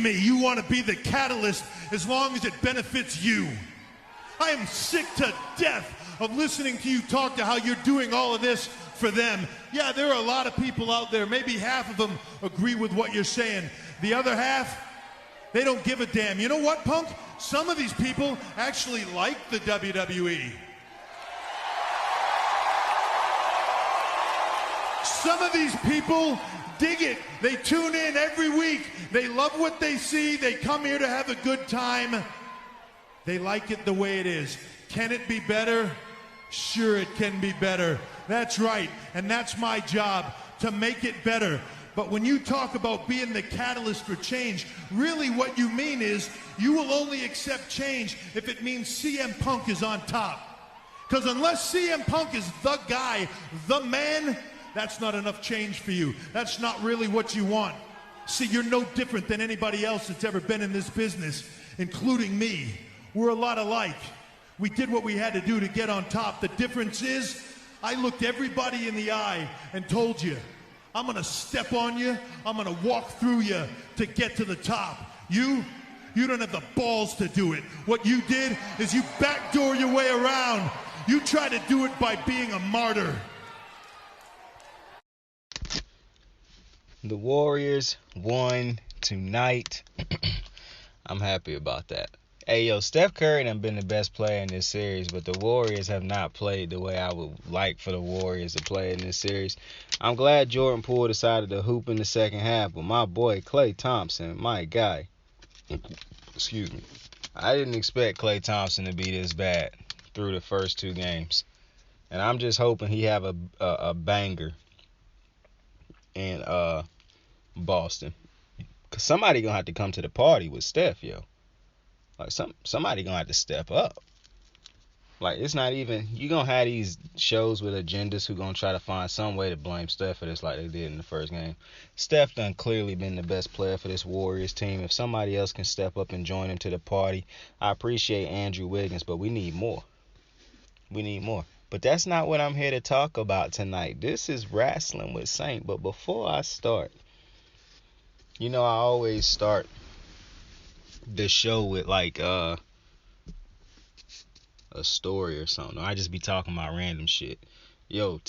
me. You want to be the catalyst as long as it benefits you. I am sick to death of listening to you talk to how you're doing all of this for them. Yeah, there are a lot of people out there. Maybe half of them agree with what you're saying. The other half, they don't give a damn. You know what, Punk? Some of these people actually like the WWE. Some of these people dig it. They tune in every week. They love what they see. They come here to have a good time. They like it the way it is. Can it be better? Sure, it can be better. That's right. And that's my job, to make it better. But when you talk about being the catalyst for change, really what you mean is you will only accept change if it means CM Punk is on top. Because unless CM Punk is the guy, the man, that's not enough change for you. That's not really what you want. See, you're no different than anybody else that's ever been in this business, including me. We're a lot alike. We did what we had to do to get on top. The difference is, I looked everybody in the eye and told you, I'm gonna step on you, I'm gonna walk through you to get to the top. You don't have the balls to do it. What you did is you backdoor your way around. You try to do it by being a martyr. The Warriors won tonight. I'm happy about that. Hey, yo, Steph Curry done been the best player in this series, but the Warriors have not played the way I would like for the Warriors to play in this series. I'm glad Jordan Poole decided to hoop in the second half, but my boy Klay Thompson, my guy, excuse me, I didn't expect Klay Thompson to be this bad through the first two games. And I'm just hoping he have a banger in Boston. Because somebody going to have to come to the party with Steph, yo. Like, somebody going to have to step up. Like, it's not even, you going to have these shows with agendas who going to try to find some way to blame Steph for this like they did in the first game. Steph done clearly been the best player for this Warriors team. If somebody else can step up and join him to the party, I appreciate Andrew Wiggins, but we need more. We need more. But that's not what I'm here to talk about tonight. This is Wrasslin with Saint. But before I start, you know, I always start the show with like a story or something. I just be talking about random shit. Yo,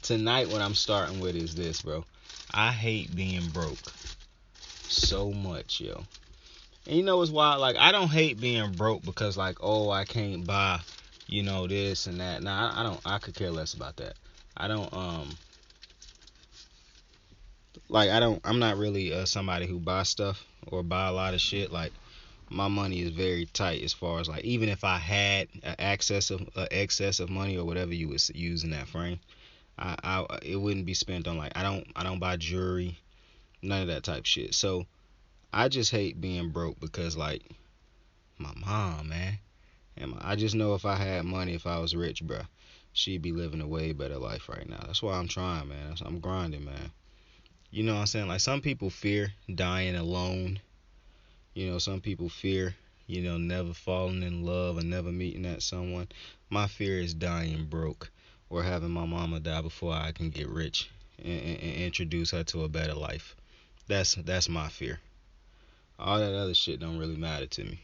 tonight what I'm starting with is this, bro. I hate being broke so much, yo. And you know what's wild? Like, I don't hate being broke because, like, oh, I can't buy, you know, this and that. Nah, I don't. I could care less about that. I don't. I'm not really somebody who buys stuff or buy a lot of shit. Like, my money is very tight as far as, like, even if I had excess of money or whatever you would use in that frame, it wouldn't be spent on, like, I don't buy jewelry, none of that type shit. So I just hate being broke because, like, my mom, man, and I just know if I had money, if I was rich, bruh, she'd be living a way better life right now. That's why I'm trying, man. I'm grinding, man. You know what I'm saying? Like, some people fear dying alone. You know, some people fear, you know, never falling in love or never meeting that someone. My fear is dying broke or having my mama die before I can get rich and introduce her to a better life. That's my fear. All that other shit don't really matter to me.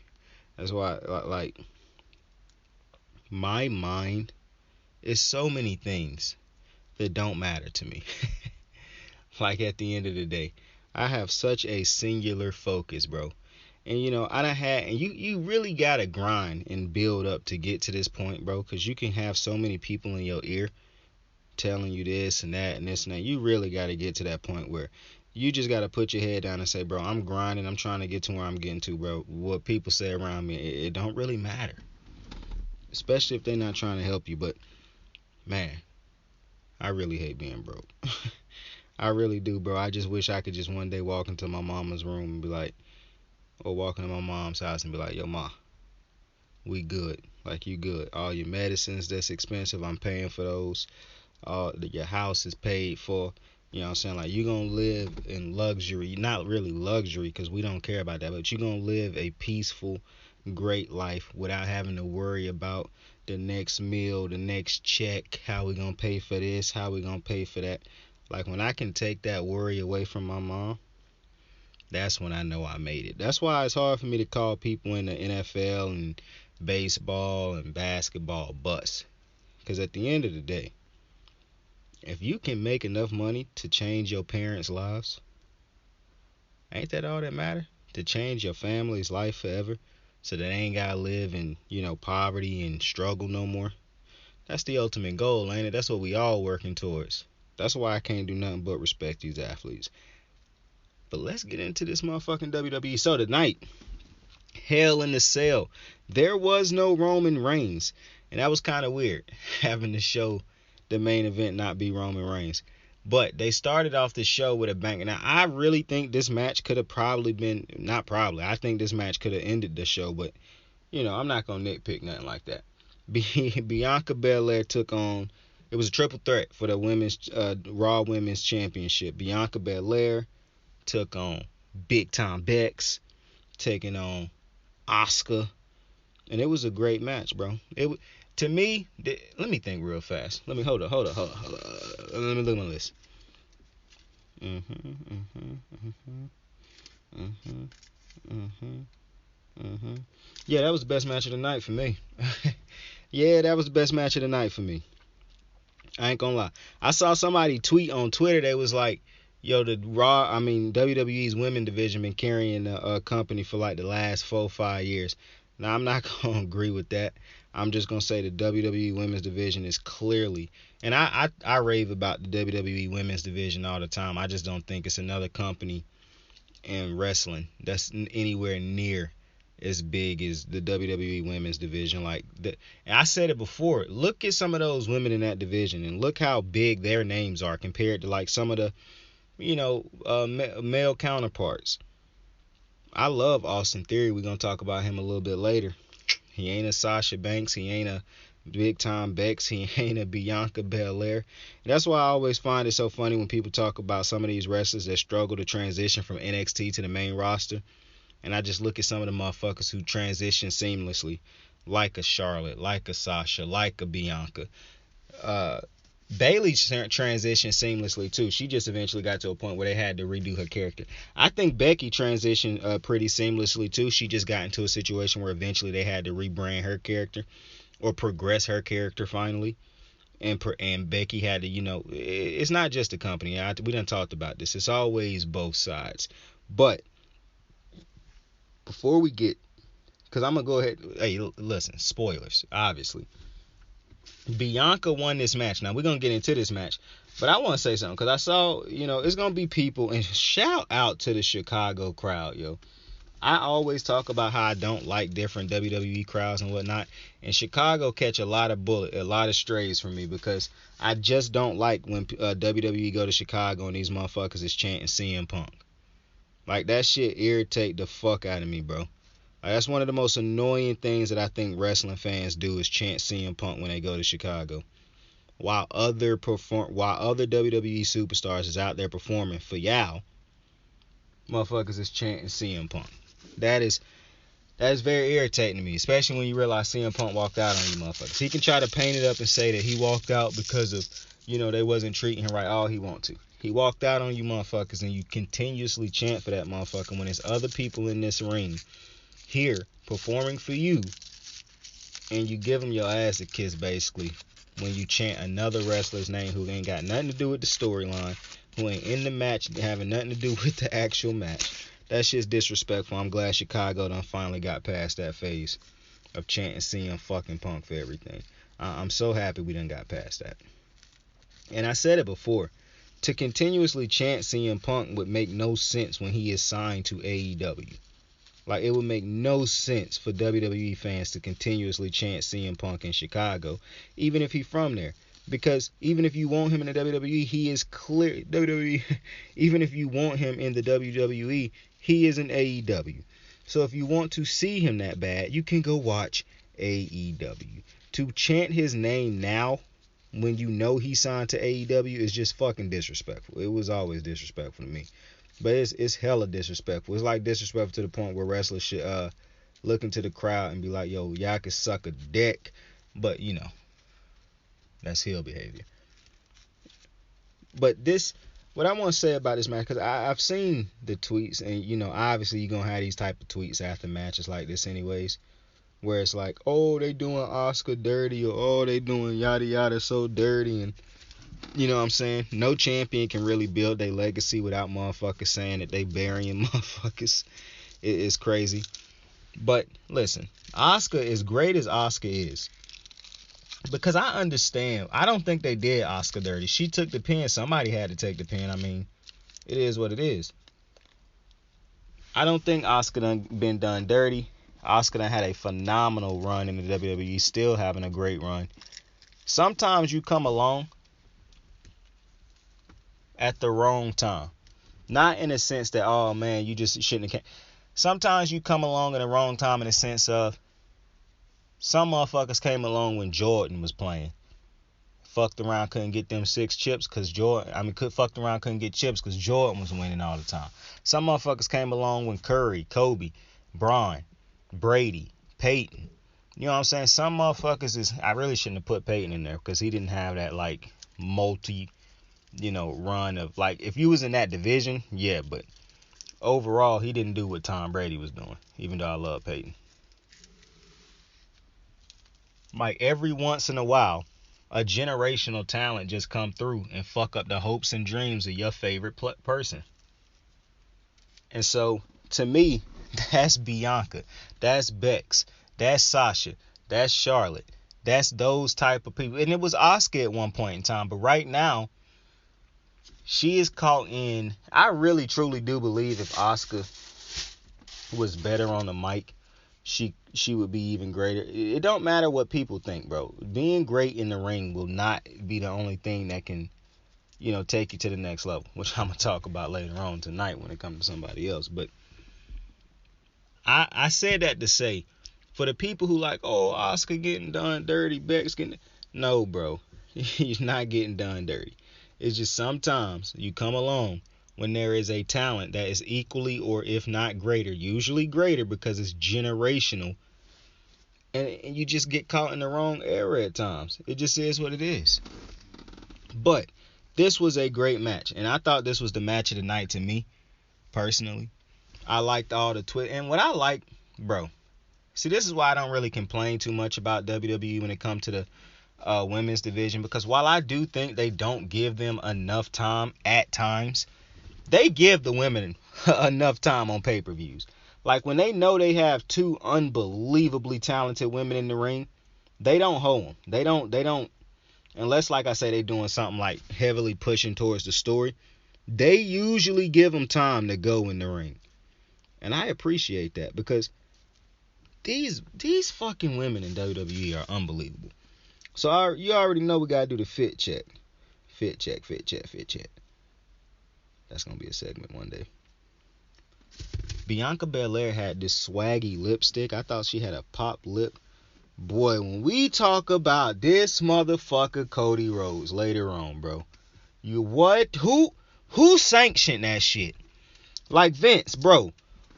That's why, like, my mind is so many things that don't matter to me. Like, at the end of the day, I have such a singular focus, bro. And, you know, I done had, and you really got to grind and build up to get to this point, bro, because you can have so many people in your ear telling you this and that and this and that. You really got to get to that point where you just got to put your head down and say, bro, I'm grinding. I'm trying to get to where I'm getting to, bro. What people say around me, it don't really matter, especially if they're not trying to help you. But, man, I really hate being broke. I really do, bro. I just wish I could just one day walk into my mama's room and be like, or walk into my mom's house and be like, yo, ma, we good. Like, you good. All your medicines that's expensive, I'm paying for those. Your house is paid for. You know what I'm saying? Like, you're going to live in luxury. Not really luxury because we don't care about that, but you're going to live a peaceful, great life without having to worry about the next meal, the next check, how we going to pay for this, how we going to pay for that. Like, when I can take that worry away from my mom, that's when I know I made it. That's why it's hard for me to call people in the NFL and baseball and basketball bust. Because at the end of the day, if you can make enough money to change your parents' lives, ain't that all that matter? To change your family's life forever so that they ain't got to live in, poverty and struggle no more. That's the ultimate goal, ain't it? That's what we all working towards. That's why I can't do nothing but respect these athletes. But let's get into this motherfucking WWE. So tonight, Hell in the Cell. There was no Roman Reigns. And that was kind of weird, having the show, the main event, not be Roman Reigns. But they started off the show with a bang. Now, I really think this match could have probably been, not probably, I think this match could have ended the show. But, I'm not going to nitpick nothing like that. Bianca Belair took on, it was a triple threat for the women's Raw Women's Championship. Bianca Belair took on Big Time Bex, taking on Asuka. And it was a great match, bro. To me, let me think real fast. Hold up. Let me look at my list. Yeah, that was the best match of the night for me. Yeah, that was the best match of the night for me. I ain't gonna lie. I saw somebody tweet on Twitter. They was like, yo, WWE's women division been carrying the company for like the last 4-5 years. Now, I'm not going to agree with that. I'm just going to say the WWE women's division is clearly, and I rave about the WWE women's division all the time. I just don't think it's another company in wrestling that's anywhere near as big as the WWE women's division. And I said it before, look at some of those women in that division and look how big their names are compared to like some of the, male counterparts. I love Austin Theory. We're going to talk about him a little bit later. He ain't a Sasha Banks. He ain't a Big Time Bex. He ain't a Bianca Belair. And that's why I always find it so funny when people talk about some of these wrestlers that struggle to transition from NXT to the main roster. And I just look at some of the motherfuckers who transition seamlessly, like a Charlotte, like a Sasha, like a Bianca. Bayley transitioned seamlessly too. She just eventually got to a point where they had to redo her character. I think Becky transitioned pretty seamlessly too. She just got into a situation where eventually they had to rebrand her character or progress her character finally. And Becky had to, it's not just the company. We done talked about this. It's always both sides. But before we get, because I'm going to go ahead. Hey, listen, spoilers, obviously. Bianca won this match. Now, we're going to get into this match. But I want to say something. Because I saw, it's going to be people. And shout out to the Chicago crowd, yo. I always talk about how I don't like different WWE crowds and whatnot. And Chicago catch a lot of strays from me. Because I just don't like when WWE go to Chicago and these motherfuckers is chanting CM Punk. Like, that shit irritate the fuck out of me, bro. That's one of the most annoying things that I think wrestling fans do is chant CM Punk when they go to Chicago. While other WWE superstars is out there performing for y'all, motherfuckers is chanting CM Punk. That is very irritating to me, especially when you realize CM Punk walked out on you motherfuckers. He can try to paint it up and say that he walked out because of, they wasn't treating him right all he want to. He walked out on you motherfuckers and you continuously chant for that motherfucker when there's other people in this ring here performing for you, and you give them your ass a kiss basically when you chant another wrestler's name who ain't got nothing to do with the storyline, who ain't in the match, having nothing to do with the actual match. That shit's disrespectful. I'm glad Chicago done finally got past that phase of chanting CM fucking Punk for everything. I'm so happy we done got past that. And I said it before, to continuously chant CM Punk would make no sense when he is signed to AEW. Like, it would make no sense for WWE fans to continuously chant CM Punk in Chicago, even if he's from there. Because even if you want him in the WWE, he is clear. WWE, even if you want him in the WWE, he is in AEW. So if you want to see him that bad, you can go watch AEW. To chant his name now, when you know he signed to AEW, is just fucking disrespectful. It was always disrespectful to me. But it's hella disrespectful. It's like disrespectful to the point where wrestlers should look into the crowd and be like, yo, y'all can suck a dick. But, that's heel behavior. But this, what I want to say about this match, because I've seen the tweets, and obviously you're gonna have these type of tweets after matches like this, anyways, where it's like, oh, they doing Oscar dirty, or oh, they doing yada yada so dirty, and you know what I'm saying? No champion can really build their legacy without motherfuckers saying that they burying motherfuckers. It's crazy. But listen, Oscar, as great as Oscar is, because I understand, I don't think they did Oscar dirty. She took the pin. Somebody had to take the pin. I mean, it is what it is. I don't think Oscar done been done dirty. Oscar done had a phenomenal run in the WWE, still having a great run. Sometimes you come along at the wrong time. Not in the sense that, oh man, you just shouldn't have. Sometimes you come along in the wrong time in the sense of some motherfuckers came along when Jordan was playing. Fucked around, couldn't get them 6 chips because fucked around, couldn't get chips because Jordan was winning all the time. Some motherfuckers came along when Curry, Kobe, Braun, Brady, Peyton. You know what I'm saying? Some motherfuckers I really shouldn't have put Peyton in there because he didn't have that like multi, run of like, if you was in that division, yeah, but overall he didn't do what Tom Brady was doing, even though I love Peyton. Like every once in a while, a generational talent just come through and fuck up the hopes and dreams of your favorite person. And so, to me, that's Bianca, that's Bex, that's Sasha, that's Charlotte, that's those type of people. And it was Asuka at one point in time, but right now, she is caught in. I really truly do believe if Asuka was better on the mic, she would be even greater. It don't matter what people think, bro. Being great in the ring will not be the only thing that can, take you to the next level, which I'm gonna talk about later on tonight when it comes to somebody else. But I said that to say, for the people who like, oh, Asuka getting done dirty, Bex getting, no, bro, you're not getting done dirty. It's just sometimes you come along when there is a talent that is equally or if not greater, usually greater because it's generational, and you just get caught in the wrong era at times. It just is what it is. But this was a great match, and I thought this was the match of the night to me, personally. I liked all the and what I like, bro, see, this is why I don't really complain too much about WWE when it comes to the women's division, because while I do think they don't give them enough time at times, they give the women enough time on pay-per-views. Like when they know they have 2 unbelievably talented women in the ring, they don't hold them. They don't, unless, like I say, they doing something like heavily pushing towards the story. They usually give them time to go in the ring. And I appreciate that because these fucking women in WWE are unbelievable. So you already know we gotta do the fit check. Fit check. That's gonna be a segment one day. Bianca Belair had this swaggy lipstick. I thought she had a pop lip. Boy, when we talk about this motherfucker Cody Rhodes later on, bro. You what? Who sanctioned that shit? Like Vince, bro.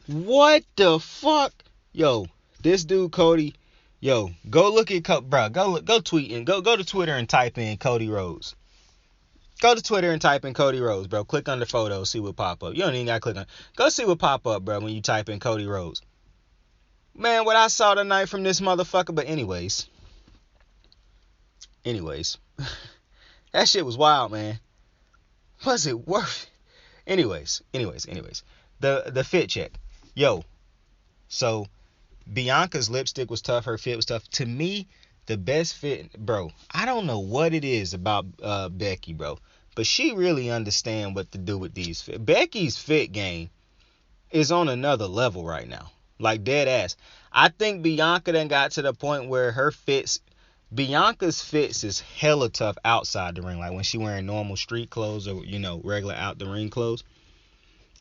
What the fuck? Yo, this dude Cody. Yo, go look at bro. Go tweet and go to Twitter and type in Cody Rhodes. Go to Twitter and type in Cody Rhodes, bro. Click on the photo, see what pop up. You don't even gotta click on. Go see what pop up, bro, when you type in Cody Rhodes. Man, what I saw tonight from this motherfucker. But anyways, that shit was wild, man. Was it worth it? Anyways. The fit check. Yo, so Bianca's lipstick was tough. Her fit was tough. To me, the best fit, bro, I don't know what it is about Becky, bro, but she really understands what to do with these fit. Becky's fit game is on another level right now. Like dead ass. I think Bianca done got to the point where Bianca's fits is hella tough outside the ring. Like when she wearing normal street clothes or, regular out the ring clothes.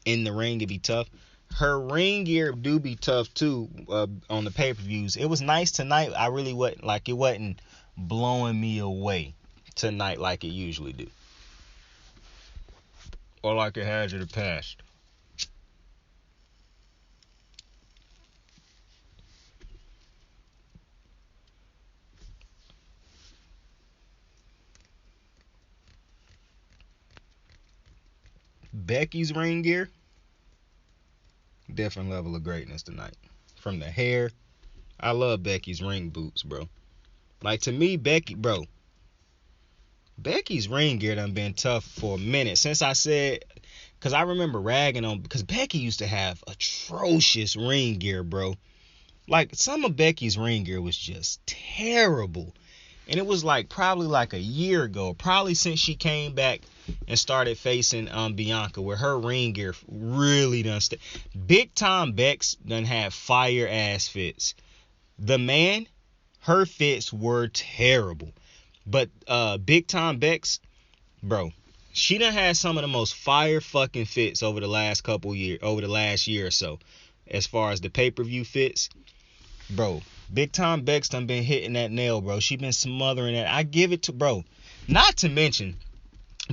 In the ring, it'd be tough. Her ring gear do be tough too on the pay-per-views. It was nice tonight. I really wasn't, it wasn't blowing me away tonight like it usually do. Or like it has in the past. Becky's ring gear, different level of greatness tonight. From the hair, I love Becky's ring boots, bro. Like, to me, Becky's ring gear done been tough for a minute. Since I said, because I remember ragging on, because Becky used to have atrocious ring gear, bro. Like, some of Becky's ring gear was just terrible. And it was like probably like a year ago, probably since she came back and started facing Bianca, where her ring gear really done Big Time Bex done had fire ass fits. The man, her fits were terrible. But Big Time Bex, bro, she done had some of the most fire fucking fits over the last year or so, as far as the pay-per-view fits. Bro, Big Time Bex done been hitting that nail, bro. She been smothering that. I give it to, bro. Not to mention,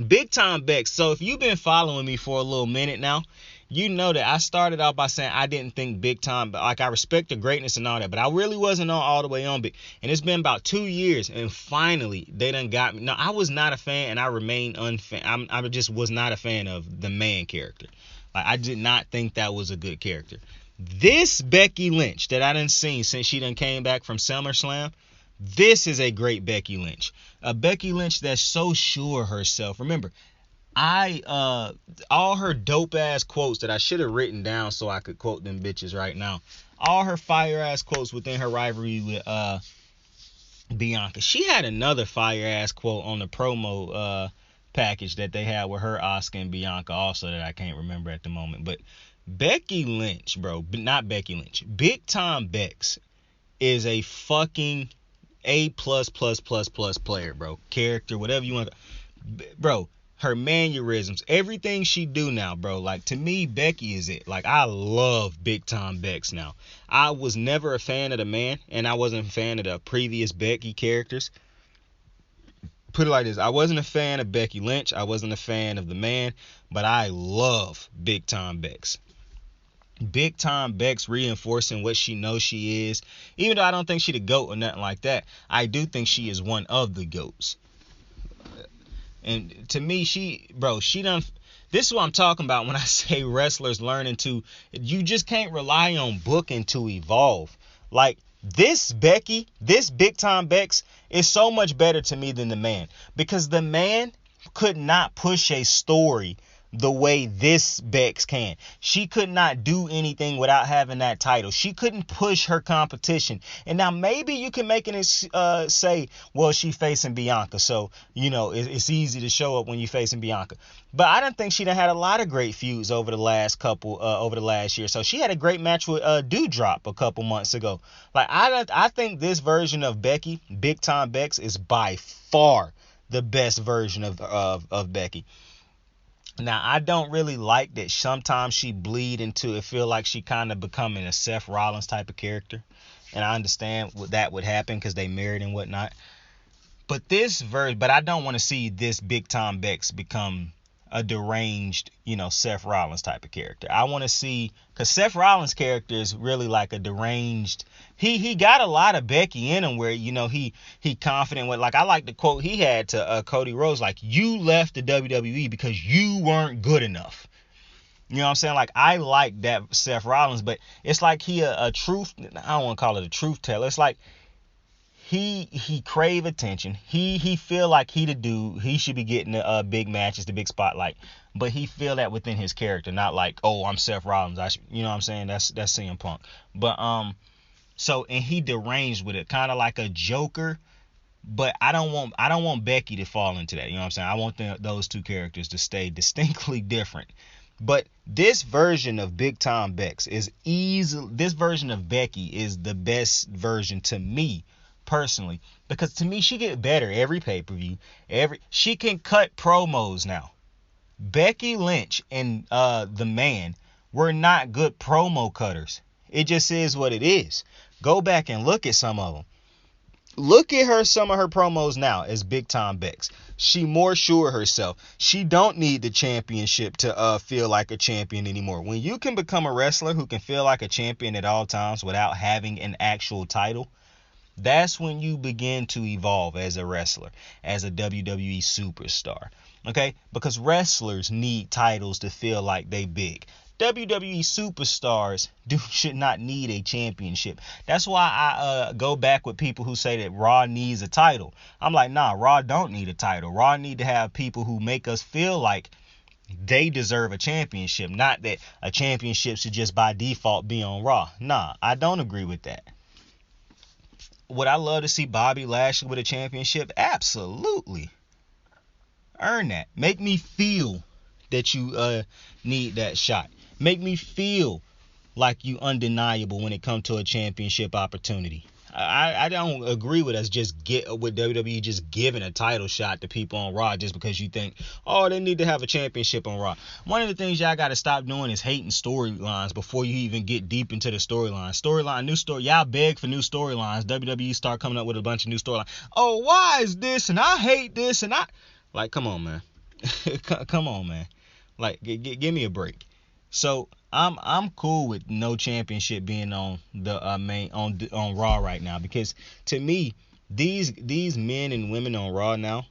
Big Time Bex. So if you've been following me for a little minute now, you know that I started out by saying I didn't think Big Time, like, I respect the greatness and all that, but I really wasn't all the way on Big. And it's been about 2 years, and finally they done got me. No, I was not a fan, and I remain unfan. I just was not a fan of the man character. Like, I did not think that was a good character. This Becky Lynch that I done seen since she done came back from SummerSlam, this is a great Becky Lynch. A Becky Lynch that's so sure of herself. Remember, all her dope ass quotes that I should have written down so I could quote them bitches right now. All her fire ass quotes within her rivalry with Bianca. She had another fire ass quote on the promo package that they had with her, Asuka, and Bianca also that I can't remember at the moment. But Becky Lynch, bro, not Becky Lynch. Big Time Bex is a fucking A+++ player, bro. Character, whatever you want. Bro, her mannerisms, everything she do now, bro. Like, to me, Becky is it. Like, I love Big Time Bex now. I was never a fan of the man, and I wasn't a fan of the previous Becky characters. Put it like this, I wasn't a fan of Becky Lynch. I wasn't a fan of the man, but I love Big Time Bex. Big Time Bex reinforcing what she knows she is. Even though I don't think she the GOAT or nothing like that, I do think she is one of the GOATs. And to me, she done. This is what I'm talking about when I say wrestlers learning to. You just can't rely on booking to evolve. Like, this Becky, this Big Time Bex is so much better to me than the man. Because the man could not push a story the way this Bex can. She could not do anything without having that title. She couldn't push her competition. And now maybe you can make it say, well, she facing Bianca, so you know it's easy to show up when you facing Bianca. But I don't think she done had a lot of great feuds over the last year. So she had a great match with Doudrop a couple months ago. Like, I think this version of Becky, Big Time Bex, is by far the best version of Becky. Now, I don't really like that sometimes she bleed into it, feel like she kind of becoming a Seth Rollins type of character. And I understand that would happen because they married and whatnot. But but I don't want to see this Big Time Bex become a deranged, Seth Rollins type of character. I want to see, because Seth Rollins' character is really like a deranged. He got a lot of Becky in him where, he confident with, like, I like the quote he had to Cody Rhodes, like, you left the WWE because you weren't good enough. You know what I'm saying? Like, I like that Seth Rollins, but it's like he a truth, I don't want to call it a truth teller. It's like he crave attention. He feel like he the dude. He should be getting the big matches, the big spotlight. But he feel that within his character, not like, oh, I'm Seth Rollins. You know what I'm saying? That's CM Punk. But and he deranged with it, kind of like a Joker. But I don't want Becky to fall into that. You know what I'm saying? I want those two characters to stay distinctly different. But this version of Big Time Bex is this version of Becky is the best version to me personally, because to me she get better every pay-per-view. She can cut promos now. Becky Lynch and the man were not good promo cutters. It just is what it is. Go back and look at some of them. Look at some of her promos now as Big Time Bex. She more sure herself. She don't need the championship to feel like a champion anymore. When you can become a wrestler who can feel like a champion at all times without having an actual title, that's when you begin to evolve as a wrestler, as a WWE superstar. Okay? Because wrestlers need titles to feel like they big. WWE superstars should not need a championship. That's why I go back with people who say that Raw needs a title. I'm like, nah, Raw don't need a title. Raw need to have people who make us feel like they deserve a championship, not that a championship should just by default be on Raw. Nah, I don't agree with that. Would I love to see Bobby Lashley with a championship? Absolutely. Earn that. Make me feel that you need that shot. Make me feel like you undeniable when it comes to a championship opportunity. I don't agree with us with WWE just giving a title shot to people on Raw just because you think, oh, they need to have a championship on Raw. One of the things y'all got to stop doing is hating storylines before you even get deep into the storyline. New story. Y'all beg for new storylines. WWE start coming up with a bunch of new storylines. Oh, why is this? And I hate this. And like, come on, man. Come on, man. Like, give me a break. So I'm cool with no championship being on the main on Raw right now, because to me these men and women on Raw now,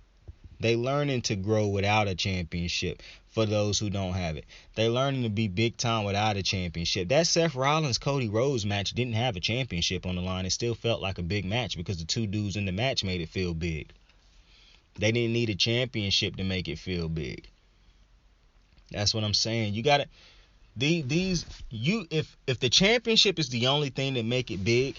they learning to grow without a championship. For those who don't have it, they learning to be big time without a championship. That Seth Rollins Cody Rhodes match didn't have a championship on the line. It still felt like a big match because the two dudes in the match made it feel big. They didn't need a championship to make it feel big. That's what I'm saying. You gotta if the championship is the only thing that make it big,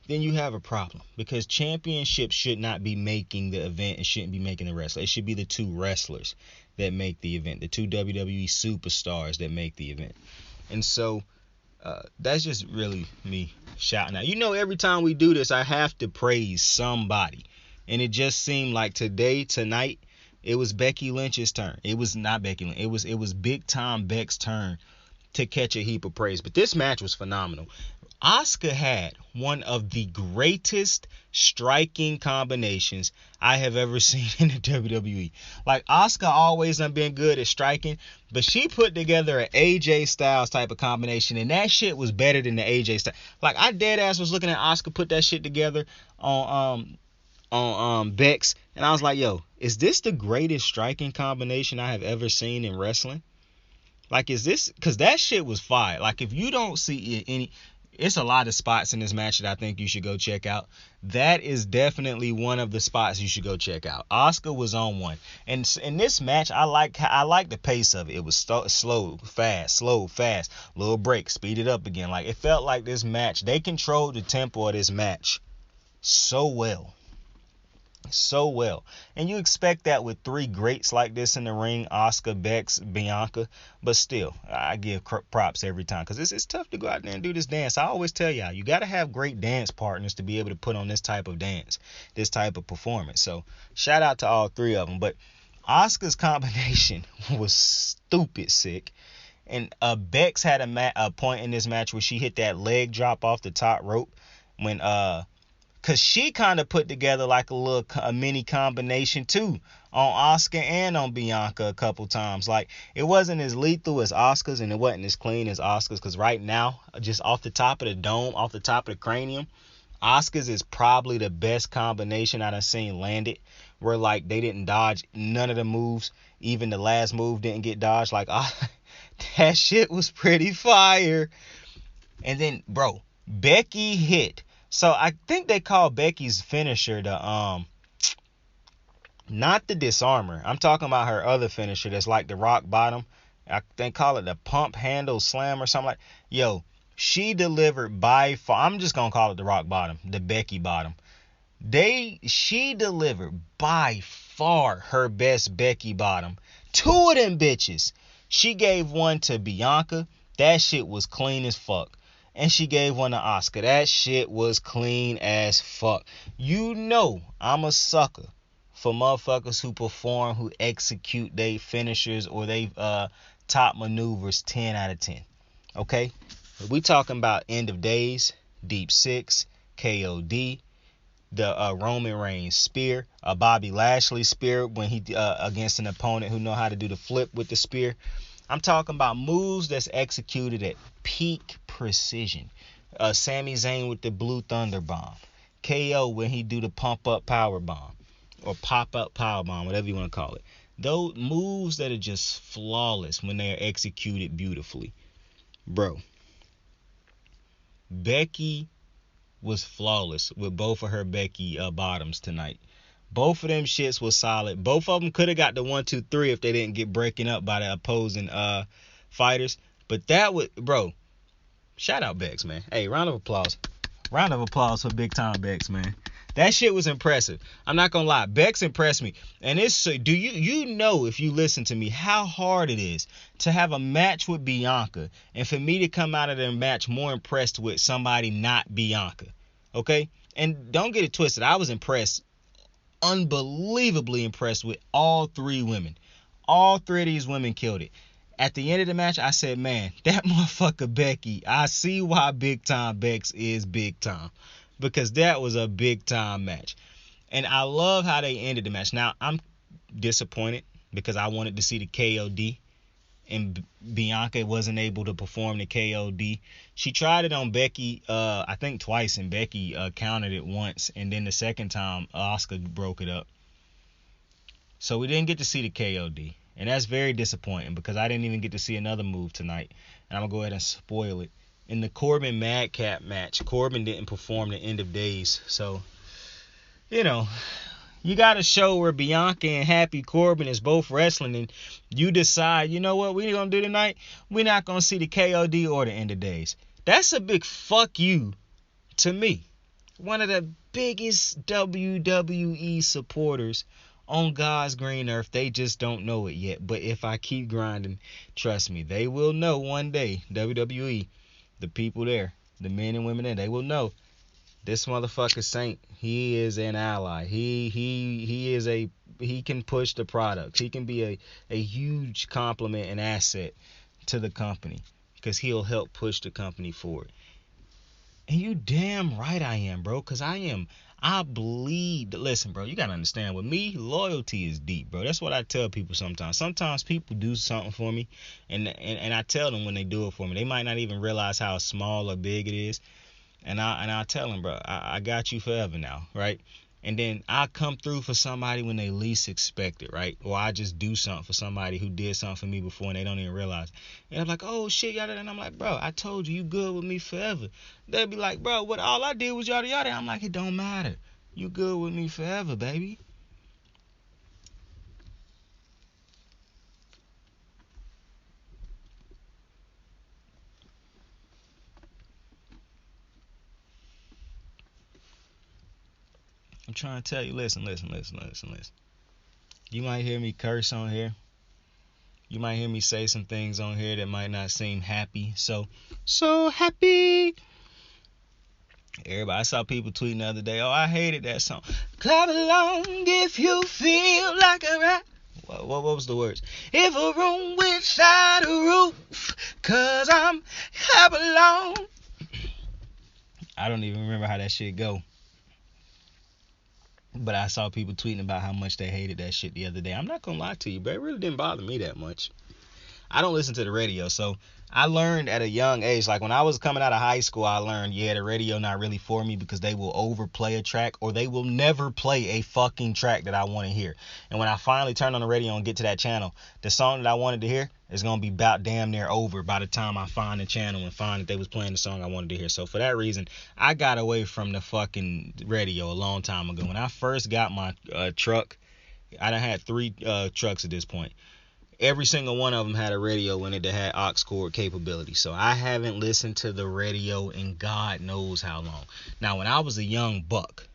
then you have a problem, because championships should not be making the event. It shouldn't be making the wrestler. It should be the two wrestlers that make the event, the two WWE superstars that make the event. And so that's just really me shouting out. Every time we do this, I have to praise somebody, and it just seemed like tonight, it was Becky Lynch's turn. It was not Becky Lynch. It was big time Beck's turn to catch a heap of praise. But this match was phenomenal. Asuka had one of the greatest striking combinations I have ever seen in the WWE. Like, Asuka always done been good at striking, but she put together an AJ Styles type of combination, and that shit was better than the AJ Styles. Like, I dead ass was looking at Asuka put that shit together on Bex, and I was like, yo, is this the greatest striking combination I have ever seen in wrestling? Like, is this, because that shit was fire. Like, if you don't see it's a lot of spots in this match that I think you should go check out. That is definitely one of the spots you should go check out. Asuka was on one. And in this match, I like the pace of it. It was slow, fast, little break, speed it up again. Like, it felt like this match, they controlled the tempo of this match so well. And you expect that with three greats like this in the ring, Asuka, Bex, Bianca. But still, I give props every time, because it's tough to go out there and do this dance. I always tell y'all, you got to have great dance partners to be able to put on this type of dance, this type of performance. So shout out to all three of them. But Asuka's combination was stupid sick. And Bex had a point in this match where she hit that leg drop off the top rope when because she kind of put together like a mini combination too on Asuka and on Bianca a couple times. Like, it wasn't as lethal as Asuka's, and it wasn't as clean as Asuka's, because right now, just off the top of the dome, off the top of the cranium, Asuka's is probably the best combination I've seen landed, where like they didn't dodge none of the moves. Even the last move didn't get dodged. Like, that shit was pretty fire. And then, bro, Becky hit. So I think they call Becky's finisher the not the disarmer. I'm talking about her other finisher that's like the rock bottom. I think call it the pump handle slam or something like. Yo, she delivered by far. I'm just gonna call it the rock bottom, the Becky bottom. She delivered by far her best Becky bottom. Two of them bitches. She gave one to Bianca. That shit was clean as fuck. And she gave one to Asuka. That shit was clean as fuck. I'm a sucker for motherfuckers who perform, who execute they finishers or they top maneuvers 10 out of 10. Okay? We talking about End of Days, Deep Six, KOD, the Roman Reigns spear, a Bobby Lashley spear when he against an opponent who know how to do the flip with the spear. I'm talking about moves that's executed at peak precision. Sami Zayn with the Blue Thunder Bomb. KO when he do the pump up power bomb or pop up power bomb, whatever you want to call it. Those moves that are just flawless when they are executed beautifully. Bro, Becky was flawless with both of her Becky bottoms tonight. Both of them shits was solid. Both of them could have got the 1, 2, 3 if they didn't get breaking up by the opposing fighters. But that was, bro, shout out Bex, man. Hey, round of applause. Round of applause for big time Bex, man. That shit was impressive. I'm not gonna lie, Bex impressed me. And it's, do you know, if you listen to me, how hard it is to have a match with Bianca and for me to come out of the match more impressed with somebody not Bianca. Okay? And don't get it twisted, I was impressed, unbelievably impressed with all three women. All three of these women killed it. At the end of the match, I said, man, that motherfucker Becky, I see why Big Time Bex is big time. Because that was a big time match. And I love how they ended the match. Now, I'm disappointed because I wanted to see the KOD. And Bianca wasn't able to perform the KOD. She tried it on Becky, I think twice, and Becky countered it once. And then the second time, Asuka broke it up. So we didn't get to see the KOD. And that's very disappointing because I didn't even get to see another move tonight. And I'm going to go ahead and spoil it. In the Corbin Madcap match, Corbin didn't perform the end of days. So, you know, you got a show where Bianca and Happy Corbin is both wrestling and you decide, you know what we're going to do tonight? We're not going to see the KOD or the end of days. That's a big fuck you to me. One of the biggest WWE supporters on God's green earth. They just don't know it yet. But if I keep grinding, trust me, they will know one day. WWE, the people there, the men and women there, they will know this motherfucker Saint, he is an ally. He can push the products. He can be a huge compliment and asset to the company because he'll help push the company forward. And you damn right I am, bro, because I bleed. Listen, bro, you got to understand, with me, loyalty is deep, bro. That's what I tell people sometimes. Sometimes people do something for me, and I tell them when they do it for me. They might not even realize how small or big it is. And I tell them, bro, I got you forever now, right? And then I come through for somebody when they least expect it, right? Or I just do something for somebody who did something for me before and they don't even realize. And I'm like, oh shit, yada. And I'm like, bro, I told you good with me forever. They'll be like, bro, what all I did was yada yada. I'm like, it don't matter. You good with me forever, baby. I'm trying to tell you, listen. You might hear me curse on here. You might hear me say some things on here that might not seem happy. So happy. Everybody, I saw people tweeting the other day, oh, I hated that song. Clap along if you feel like a rat. What was the words? If a room without a roof, cause I'm clap along. I don't even remember how that shit go. But I saw people tweeting about how much they hated that shit the other day. I'm not gonna lie to you, but it really didn't bother me that much. I don't listen to the radio, so I learned at a young age, like when I was coming out of high school, I learned, the radio not really for me because they will overplay a track or they will never play a fucking track that I want to hear. And when I finally turn on the radio and get to that channel, the song that I wanted to hear is going to be about damn near over by the time I find the channel and find that they was playing the song I wanted to hear. So for that reason, I got away from the fucking radio a long time ago. When I first got my truck, I done had 3 trucks at this point. Every single one of them had a radio in it that had aux cord capability. So I haven't listened to the radio in God knows how long. Now, when I was a young buck,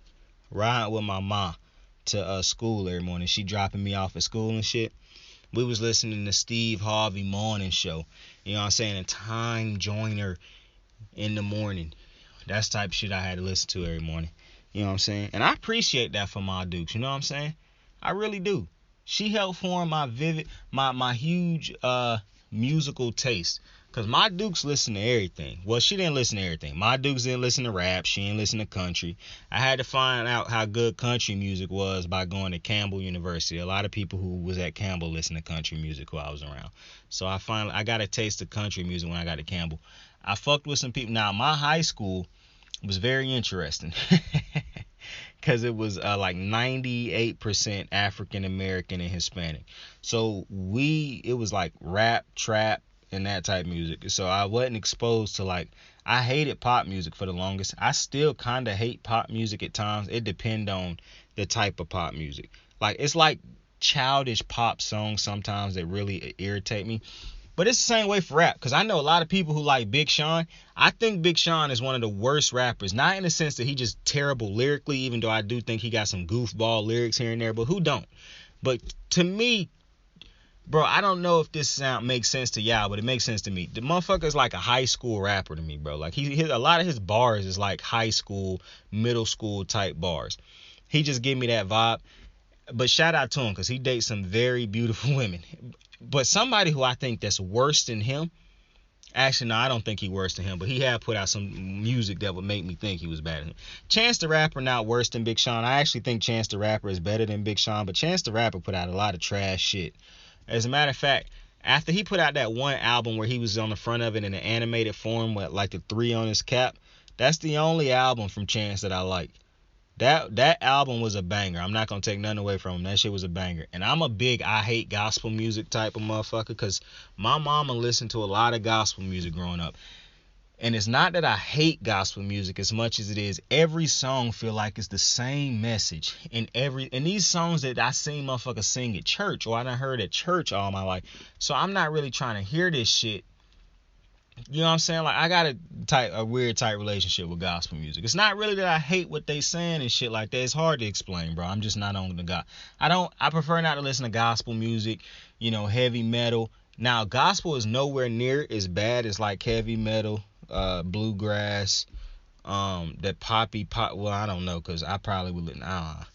riding with my mom to school every morning, she dropping me off at school and shit, we was listening to Steve Harvey morning show. You know what I'm saying? And Time Joiner in the morning. That's the type of shit I had to listen to every morning. You know what I'm saying? And I appreciate that for my Dukes. You know what I'm saying? I really do. She helped form my huge musical taste. Because my Dukes listen to everything. Well, she didn't listen to everything. My Dukes didn't listen to rap. She didn't listen to country. I had to find out how good country music was by going to Campbell University. A lot of people who was at Campbell listened to country music while I was around. So I got a taste of country music when I got to Campbell. I fucked with some people. Now, my high school was very interesting. because it was like 98% African American and Hispanic. So it was like rap, trap, and that type of music. So I wasn't exposed to like, I hated pop music for the longest. I still kind of hate pop music at times. It depends on the type of pop music. Like, it's like childish pop songs sometimes that really irritate me. But it's the same way for rap, because I know a lot of people who like Big Sean. I think Big Sean is one of the worst rappers. Not in the sense that he just terrible lyrically, even though I do think he got some goofball lyrics here and there, but who don't? But to me, bro, I don't know if this sound makes sense to y'all, but it makes sense to me. The motherfucker is like a high school rapper to me, bro. Like, a lot of his bars is like high school, middle school type bars. He just give me that vibe. But shout out to him, because he dates some very beautiful women. But somebody who I think that's worse than him, actually, no, I don't think he's worse than him, but he had put out some music that would make me think he was better than him. Chance the Rapper not worse than Big Sean. I actually think Chance the Rapper is better than Big Sean, but Chance the Rapper put out a lot of trash shit. As a matter of fact, after he put out that one album where he was on the front of it in an animated form with like the 3 on his cap, that's the only album from Chance that I like. That album was a banger. I'm not going to take nothing away from him. That shit was a banger. And I'm a big I hate gospel music type of motherfucker, because my mama listened to a lot of gospel music growing up. And it's not that I hate gospel music as much as it is every song feel like it's the same message. And these songs that I seen motherfuckers sing at church, or I done heard at church all my life. So I'm not really trying to hear this shit. You know what I'm saying? Like, I got a weird type relationship with gospel music. It's not really that I hate what they saying and shit like that. It's hard to explain, bro. I'm just not on the God. I prefer not to listen to gospel music, heavy metal. Now, gospel is nowhere near as bad as like heavy metal, bluegrass, that poppy pop. Well, I don't know, because I probably would. I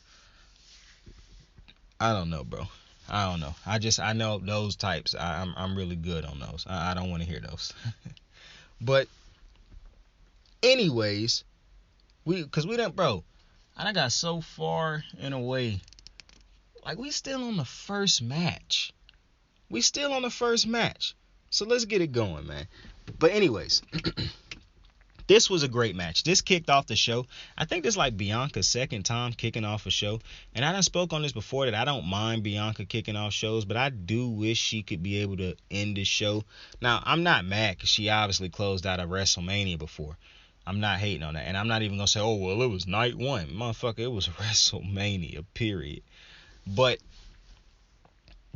don't know, bro. I don't know. I know those types. I'm really good on those. I don't want to hear those. But anyways, cause we done, bro. I done got so far in a way. Like, we still on the first match. So let's get it going, man. But anyways, this was a great match. This kicked off the show. I think this is like Bianca's second time kicking off a show. And I done spoke on this before that I don't mind Bianca kicking off shows, but I do wish she could be able to end this show. Now, I'm not mad, because she obviously closed out of WrestleMania before. I'm not hating on that. And I'm not even going to say, oh, well, it was night one. Motherfucker, it was WrestleMania, period. But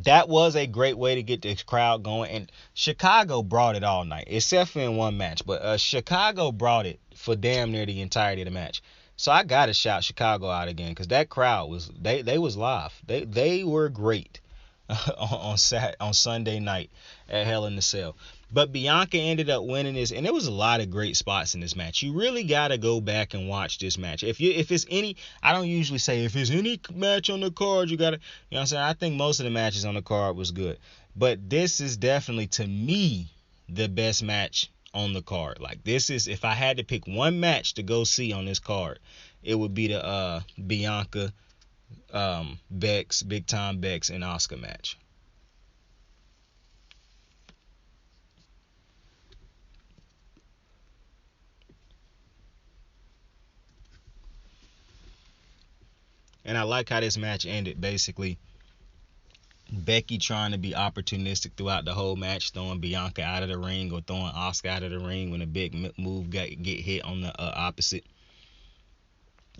that was a great way to get the crowd going. And Chicago brought it all night, except for in one match. But Chicago brought it for damn near the entirety of the match. So I got to shout Chicago out again, because that crowd was, they was live. They were great on Sunday night at Hell in the Cell. But Bianca ended up winning this, and there was a lot of great spots in this match. You really got to go back and watch this match. If it's any, I don't usually say if it's any match on the card, you got to, you know what I'm saying? I think most of the matches on the card was good. But this is definitely, to me, the best match on the card. Like, this is, if I had to pick one match to go see on this card, it would be the Bianca, Bex, Big Time Bex, and Asuka match. And I like how this match ended. Basically, Becky trying to be opportunistic throughout the whole match, throwing Bianca out of the ring or throwing Asuka out of the ring when a big move get hit on the opposite,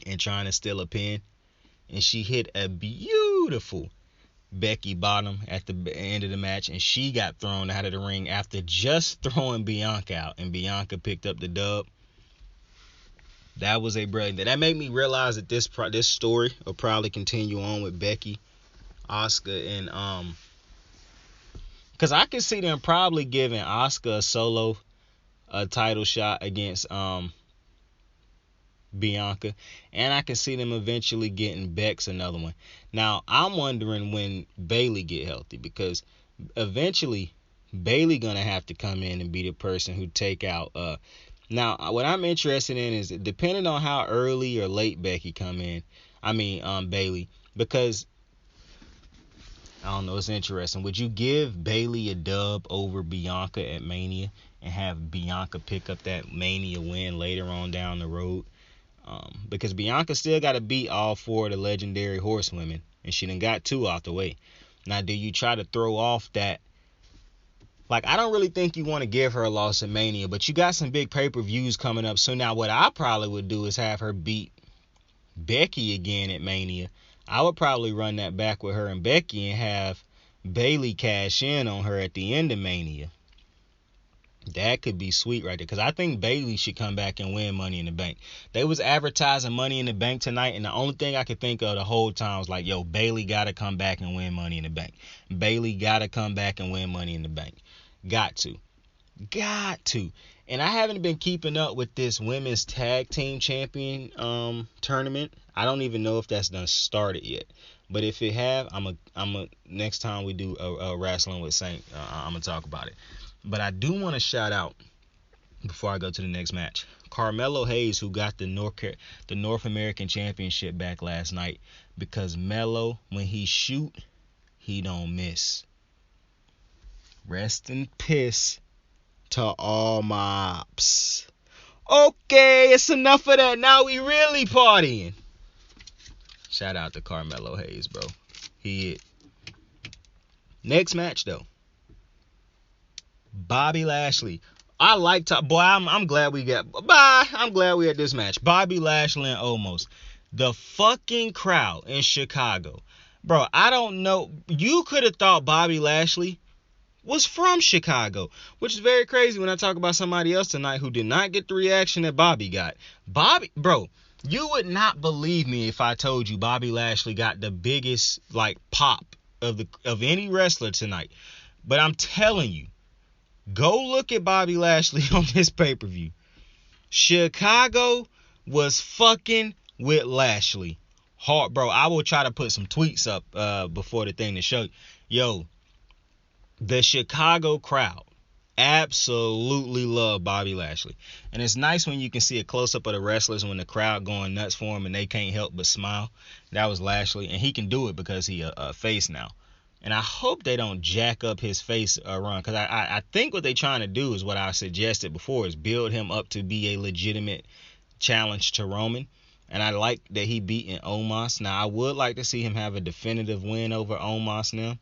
and trying to steal a pin. And she hit a beautiful Becky bottom at the end of the match, and she got thrown out of the ring after just throwing Bianca out, and Bianca picked up the dub. That was a brilliant. That made me realize that this story will probably continue on with Becky, Asuka, and because I can see them probably giving Asuka a solo title shot against Bianca, and I can see them eventually getting Bex another one. Now I'm wondering when Bayley get healthy, because eventually Bayley gonna have to come in and be the person who take out now, what I'm interested in is, depending on how early or late Becky come in, Bayley, because, I don't know, it's interesting. Would you give Bayley a dub over Bianca at Mania and have Bianca pick up that Mania win later on down the road? Because Bianca still got to beat all 4 of the legendary horsewomen, and she done got 2 out the way. Now, do you try to throw off that? Like, I don't really think you want to give her a loss at Mania, but you got some big pay-per-views coming up. So now what I probably would do is have her beat Becky again at Mania. I would probably run that back with her and Becky and have Bayley cash in on her at the end of Mania. That could be sweet right there, because I think Bayley should come back and win Money in the Bank. They was advertising Money in the Bank tonight, and the only thing I could think of the whole time was like, yo, Bayley got to come back and win Money in the Bank. Bayley got to come back and win Money in the Bank. Got to. And I haven't been keeping up with this women's tag team champion tournament. I don't even know if that's done started yet. But if it have, I'm a next time we do a Wrasslin with Saint, I'm gonna talk about it. But I do want to shout out, before I go to the next match, Carmelo Hayes, who got the North American Championship back last night, because Melo, when he shoot, he don't miss. Rest in piss to all my ops. Okay, it's enough of that. Now we really partying. Shout out to Carmelo Hayes, bro. He it. Next match, though. Bobby Lashley. I like to, boy, I'm glad we got, I'm glad we had this match. Bobby Lashley and Omos. The fucking crowd in Chicago. Bro, I don't know. You could have thought Bobby Lashley was from Chicago, which is very crazy when I talk about somebody else tonight who did not get the reaction that Bobby got. Bobby, bro, you would not believe me if I told you Bobby Lashley got the biggest, like, pop of any wrestler tonight. But I'm telling you, go look at Bobby Lashley on this pay-per-view. Chicago was fucking with Lashley. Hard, bro. I will try to put some tweets up before the thing to show you. Yo, the Chicago crowd absolutely love Bobby Lashley. And it's nice when you can see a close-up of the wrestlers when the crowd going nuts for him and they can't help but smile. That was Lashley. And he can do it because he a face now. And I hope they don't jack up his face run, because I think what they're trying to do is what I suggested before, is build him up to be a legitimate challenge to Roman. And I like that he beaten Omos. Now, I would like to see him have a definitive win over Omos now,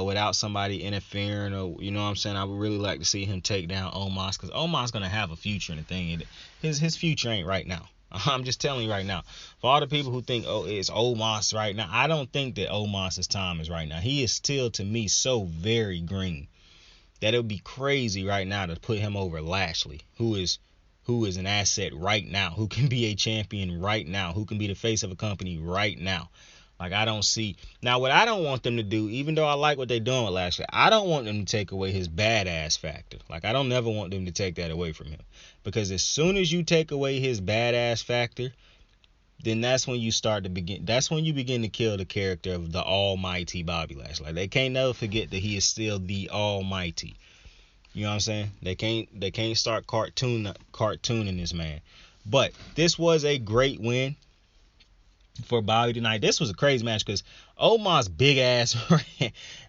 without somebody interfering, or, you know what I'm saying? I would really like to see him take down Omos, because Omos going to have a future in the thing. His future ain't right now. I'm just telling you right now. For all the people who think, oh, it's Omos right now, I don't think that Omos' time is right now. He is still, to me, so very green that it would be crazy right now to put him over Lashley, who is an asset right now, who can be a champion right now, who can be the face of a company right now. Like, I don't see. Now, what I don't want them to do, even though I like what they're doing with Lashley, I don't want them to take away his badass factor. Like, I don't never want them to take that away from him. Because as soon as you take away his badass factor, then that's when you begin to kill the character of the almighty Bobby Lashley. Like, they can't never forget that he is still the almighty. You know what I'm saying? They can't start cartooning this man. But this was a great win for Bobby tonight. This was a crazy match because Omos big ass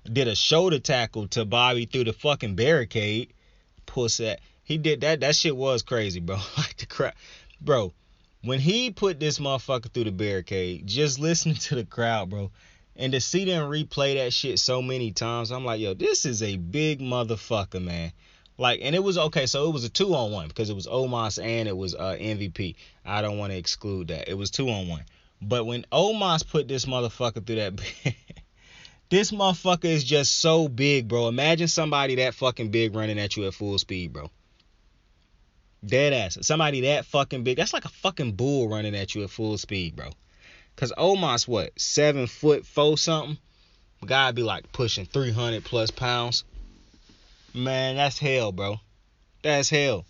did a shoulder tackle to Bobby through the fucking barricade. Pussy. He did that. That shit was crazy, bro. Like, the crowd, bro. When he put this motherfucker through the barricade, just listening to the crowd, bro, and to see them replay that shit so many times, I'm like, yo, this is a big motherfucker, man. Like, and it was okay. So it was a 2-on-1 because it was Omos and it was MVP. I don't want to exclude that. It was 2-on-1. But when Omos put this motherfucker through that, this motherfucker is just so big, bro. Imagine somebody that fucking big running at you at full speed, bro. Dead ass. Somebody that fucking big. That's like a fucking bull running at you at full speed, bro. Because Omos, what, 7'4" something? Gotta be like pushing 300 plus pounds. Man, that's hell, bro. That's hell.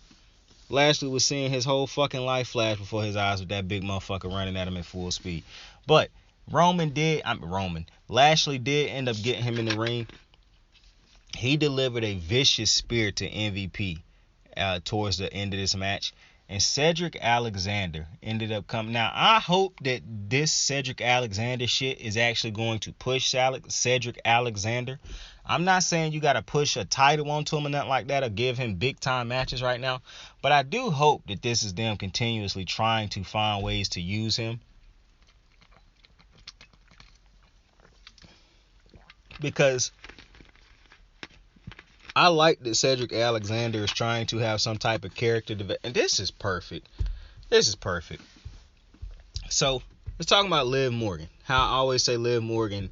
Lashley was seeing his whole fucking life flash before his eyes with that big motherfucker running at him at full speed. But Lashley did end up getting him in the ring. He delivered a vicious spear to MVP towards the end of this match. And Cedric Alexander ended up coming. Now, I hope that this Cedric Alexander shit is actually going to push Cedric Alexander. I'm not saying you got to push a title onto him or nothing like that or give him big time matches right now. But I do hope that this is them continuously trying to find ways to use him. Because I like that Cedric Alexander is trying to have some type of character development. And this is perfect. This is perfect. So, let's talk about Liv Morgan. How I always say Liv Morgan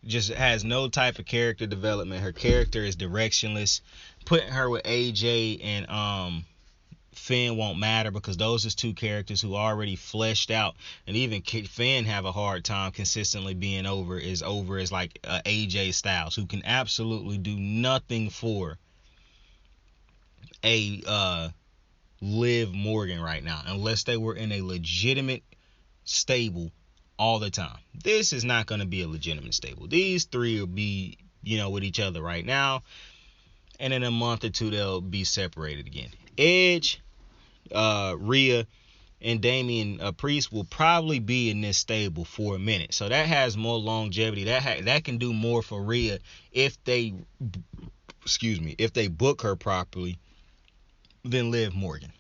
just has no type of character development. Her character is directionless. Putting her with AJ and Finn won't matter because those are two characters who are already fleshed out, and even Finn have a hard time consistently being over as like AJ Styles, who can absolutely do nothing for a Liv Morgan right now unless they were in a legitimate stable all the time. This is not going to be a legitimate stable. These three will be, with each other right now, and in a month or two they'll be separated again. Edge, Rhea, and Damian Priest will probably be in this stable for a minute, so that has more longevity. That can do more for Rhea if they book her properly than Liv Morgan.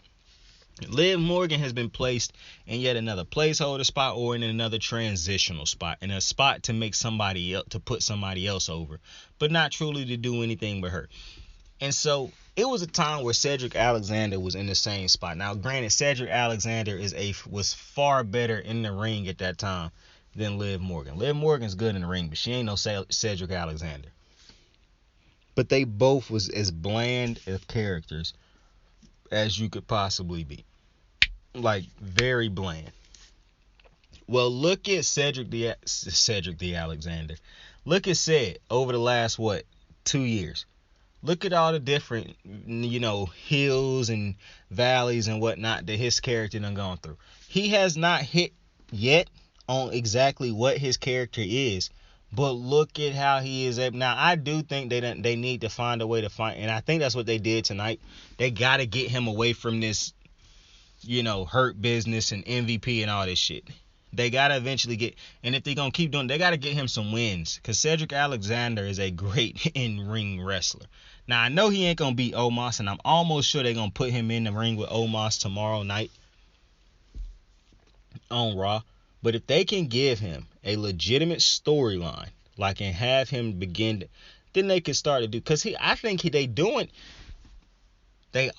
Liv Morgan has been placed in yet another placeholder spot or in another transitional spot, in a spot to make somebody else, to put somebody else over, but not truly to do anything but her. And so it was a time where Cedric Alexander was in the same spot. Now, granted, Cedric Alexander was far better in the ring at that time than Liv Morgan. Liv Morgan's good in the ring, but she ain't no Cedric Alexander. But they both was as bland of characters as you could possibly be. Like, very bland. Well, look at Cedric the Alexander. Look at Ced over the last, 2 years. Look at all the different, hills and valleys and whatnot that his character done gone through. He has not hit yet on exactly what his character is, but look at how he is. Now, I do think they need to find a way to find, and I think that's what they did tonight. They got to get him away from this, hurt business and MVP and all this shit. They got to eventually get, and if they're going to keep doing, they got to get him some wins, because Cedric Alexander is a great in-ring wrestler. Now, I know he ain't going to beat Omos, and I'm almost sure they're going to put him in the ring with Omos tomorrow night on Raw. But if they can give him a legitimate storyline, and have him begin, then they can start to do, because I think they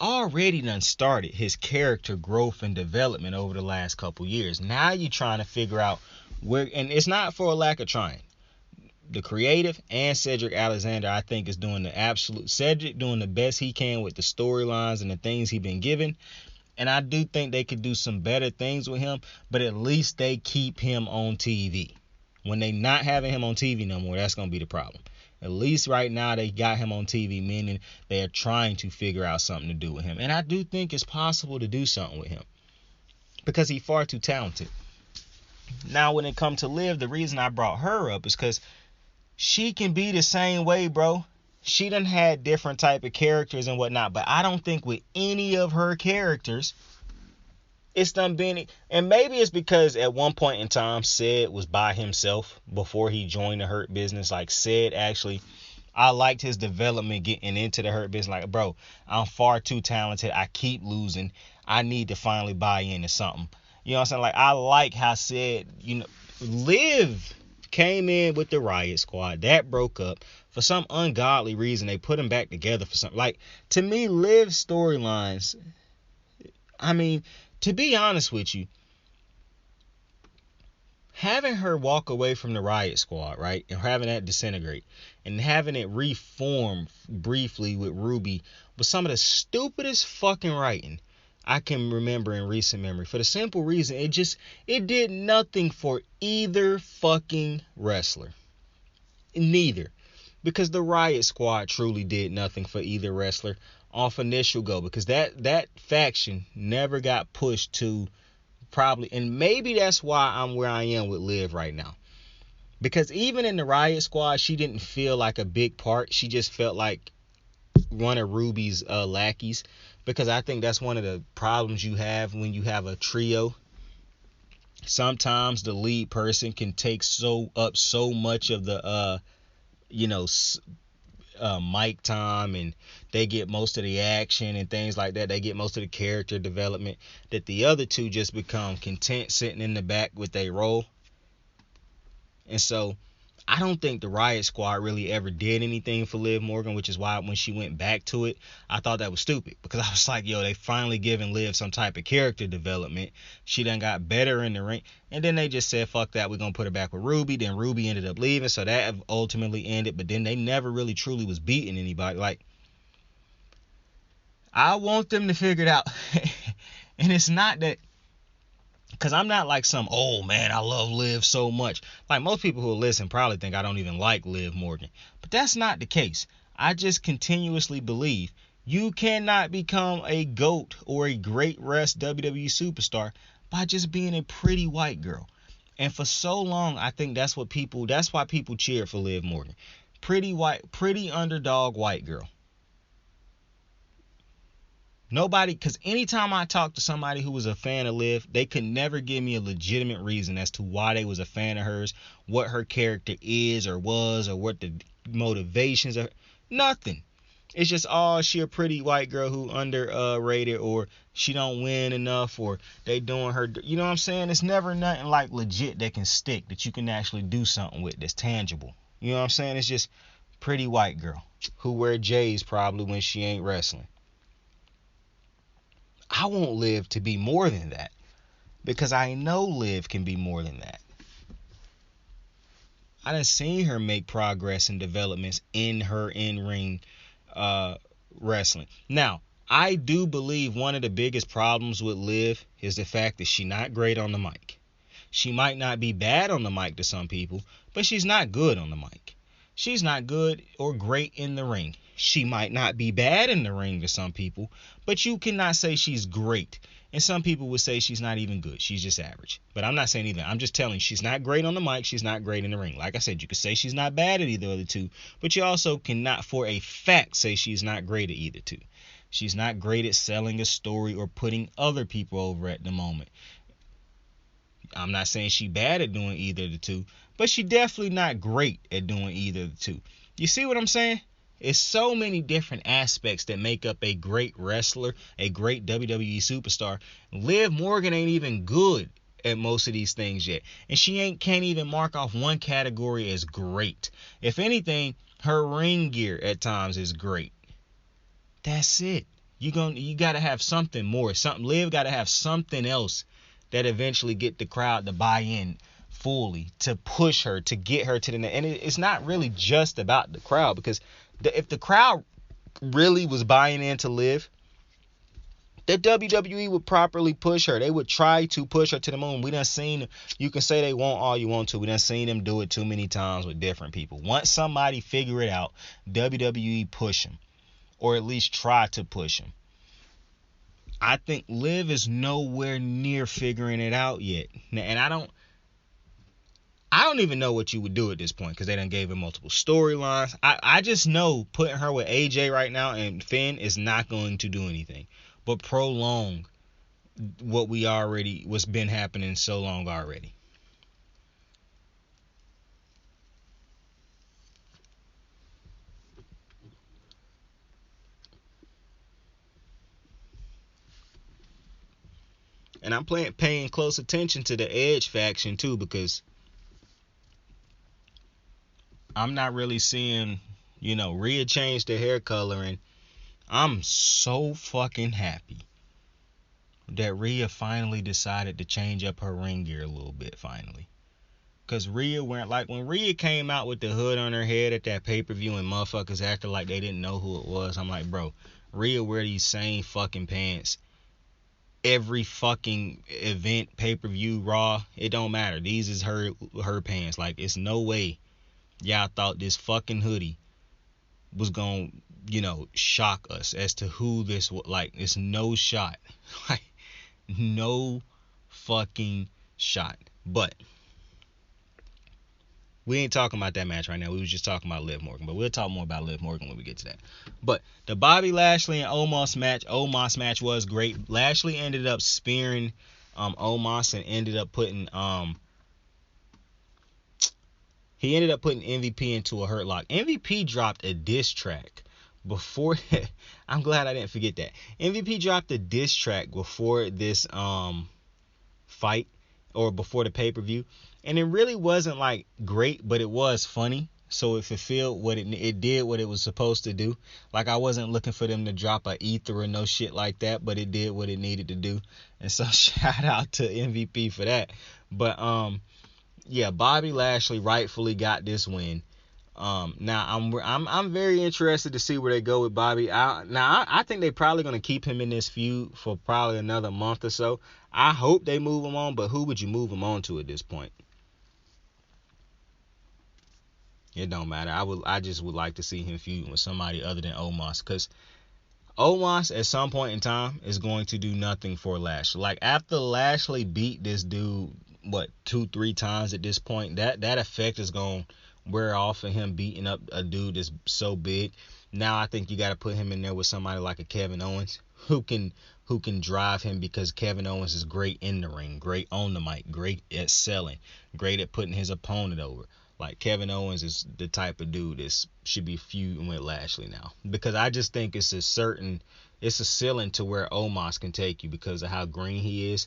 already done started his character growth and development over the last couple years. Now you're trying to figure out where, and it's not for a lack of trying. The creative and Cedric Alexander, I think, is doing Cedric doing the best he can with the storylines and the things he's been given. And I do think they could do some better things with him, but at least they keep him on TV. When they not having him on TV no more, that's going to be the problem. At least right now they got him on TV, meaning they're trying to figure out something to do with him. And I do think it's possible to do something with him because he's far too talented. Now, when it comes to Liv, the reason I brought her up is because she can be the same way, bro. She done had different type of characters and whatnot, but I don't think with any of her characters it's done been, and maybe it's because at one point in time Ced was by himself before he joined the Hurt Business. Like, Ced actually, I liked his development getting into the Hurt Business. Like, bro, I'm far too talented. I keep losing. I need to finally buy into something. You know what I'm saying? Like, I like how Ced, Liv came in with the Riot Squad. That broke up. For some ungodly reason, they put them back together for something. Like, to me, Liv's storylines, to be honest with you, having her walk away from the Riot Squad, right, and having that disintegrate, and having it reform briefly with Ruby was some of the stupidest fucking writing I can remember in recent memory. For the simple reason, it did nothing for either fucking wrestler. Neither. Because the Riot Squad truly did nothing for either wrestler off initial go. Because that faction never got pushed to probably, and maybe that's why I'm where I am with Liv right now. Because even in the Riot Squad, she didn't feel like a big part. She just felt like one of Ruby's lackeys. Because I think that's one of the problems you have when you have a trio. Sometimes the lead person can take so much of the mic time, and they get most of the action and things like that. They get most of the character development. That the other two just become content sitting in the back with their role. And so I don't think the Riot Squad really ever did anything for Liv Morgan, which is why when she went back to it, I thought that was stupid. Because I was like, yo, they finally giving Liv some type of character development. She done got better in the ring. And then they just said, fuck that, we're going to put her back with Ruby. Then Ruby ended up leaving, so that ultimately ended. But then they never really truly was beating anybody. Like, I want them to figure it out. And it's not that, because I'm not like some, oh man, I love Liv so much. Like most people who listen probably think I don't even like Liv Morgan. But that's not the case. I just continuously believe you cannot become a GOAT or a great WWE superstar by just being a pretty white girl. And for so long, I think that's why people cheered for Liv Morgan. Pretty underdog white girl. Nobody, because anytime I talk to somebody who was a fan of Liv, they could never give me a legitimate reason as to why they was a fan of hers, what her character is or was, or what the motivations are. Nothing. It's just, oh, she a pretty white girl who underrated, or she don't win enough, or they doing her, you know what I'm saying? It's never nothing like legit that can stick, that you can actually do something with, that's tangible. You know what I'm saying? It's just pretty white girl who wear J's probably when she ain't wrestling. I want Liv to be more than that, because I know Liv can be more than that. I done seen her make progress and developments in her in-ring wrestling. Now, I do believe one of the biggest problems with Liv is the fact that she's not great on the mic. She might not be bad on the mic to some people, but she's not good on the mic. She's not good or great in the ring. She might not be bad in the ring to some people, but you cannot say she's great. And some people would say she's not even good. She's just average. But I'm not saying either. I'm just telling you, she's not great on the mic. She's not great in the ring. Like I said, you could say she's not bad at either of the two, but you also cannot for a fact say she's not great at either two. She's not great at selling a story or putting other people over at the moment. I'm not saying she's bad at doing either of the two, but she definitely not great at doing either of the two. You see what I'm saying? It's so many different aspects that make up a great wrestler, a great WWE superstar. Liv Morgan ain't even good at most of these things yet. And she can't even mark off one category as great. If anything, her ring gear at times is great. That's it. You gotta have something more. Liv gotta have something else that eventually get the crowd to buy in fully, to push her, to get her to the next. And it's not really just about the crowd, because if the crowd really was buying into Liv, the WWE would properly push her. They would try to push her to the moon. We done seen, you can say they won't all you want to. We done seen them do it too many times with different people. Once somebody figure it out, WWE push them, or at least try to push them. I think Liv is nowhere near figuring it out yet. And I don't even know what you would do at this point, because they done gave her multiple storylines. I just know putting her with AJ right now and Finn is not going to do anything but prolong what's been happening so long already. And I'm paying close attention to the Edge faction too, because I'm not really seeing, Rhea change the hair color, and I'm so fucking happy that Rhea finally decided to change up her ring gear a little bit finally. Because Rhea when Rhea came out with the hood on her head at that pay-per-view and motherfuckers acted like they didn't know who it was, I'm like, bro, Rhea wear these same fucking pants every fucking event, pay-per-view, Raw. It don't matter. These is her pants. Like, it's no way y'all thought this fucking hoodie was gonna, shock us as to who this was. Like, it's no shot. Like, no fucking shot. But we ain't talking about that match right now. We was just talking about Liv Morgan. But we'll talk more about Liv Morgan when we get to that. But the Bobby Lashley and Omos match was great. Lashley ended up spearing Omos and ended up putting He ended up putting MVP into a hurt lock. MVP dropped a diss track before. I'm glad I didn't forget that. MVP dropped a diss track before this fight, or before the pay-per-view, and it really wasn't like great, but it was funny. So it fulfilled what it did what it was supposed to do. Like, I wasn't looking for them to drop a ether or no shit like that, but it did what it needed to do. And so shout out to MVP for that. But yeah, Bobby Lashley rightfully got this win. Now I'm very interested to see where they go with Bobby. I think they're probably going to keep him in this feud for probably another month or so. I hope they move him on, but who would you move him on to at this point? It don't matter. I just would like to see him feuding with somebody other than Omos, because Omos at some point in time is going to do nothing for Lashley. Like, after Lashley beat this dude, 2-3 times at this point, that effect is going to wear off of him beating up a dude that's so big. Now I think you got to put him in there with somebody like a Kevin Owens who can drive him, because Kevin Owens is great in the ring, great on the mic, great at selling, great at putting his opponent over. Like, Kevin Owens is the type of dude that should be feuding with Lashley now, because I just think it's a ceiling to where Omos can take you because of how green he is.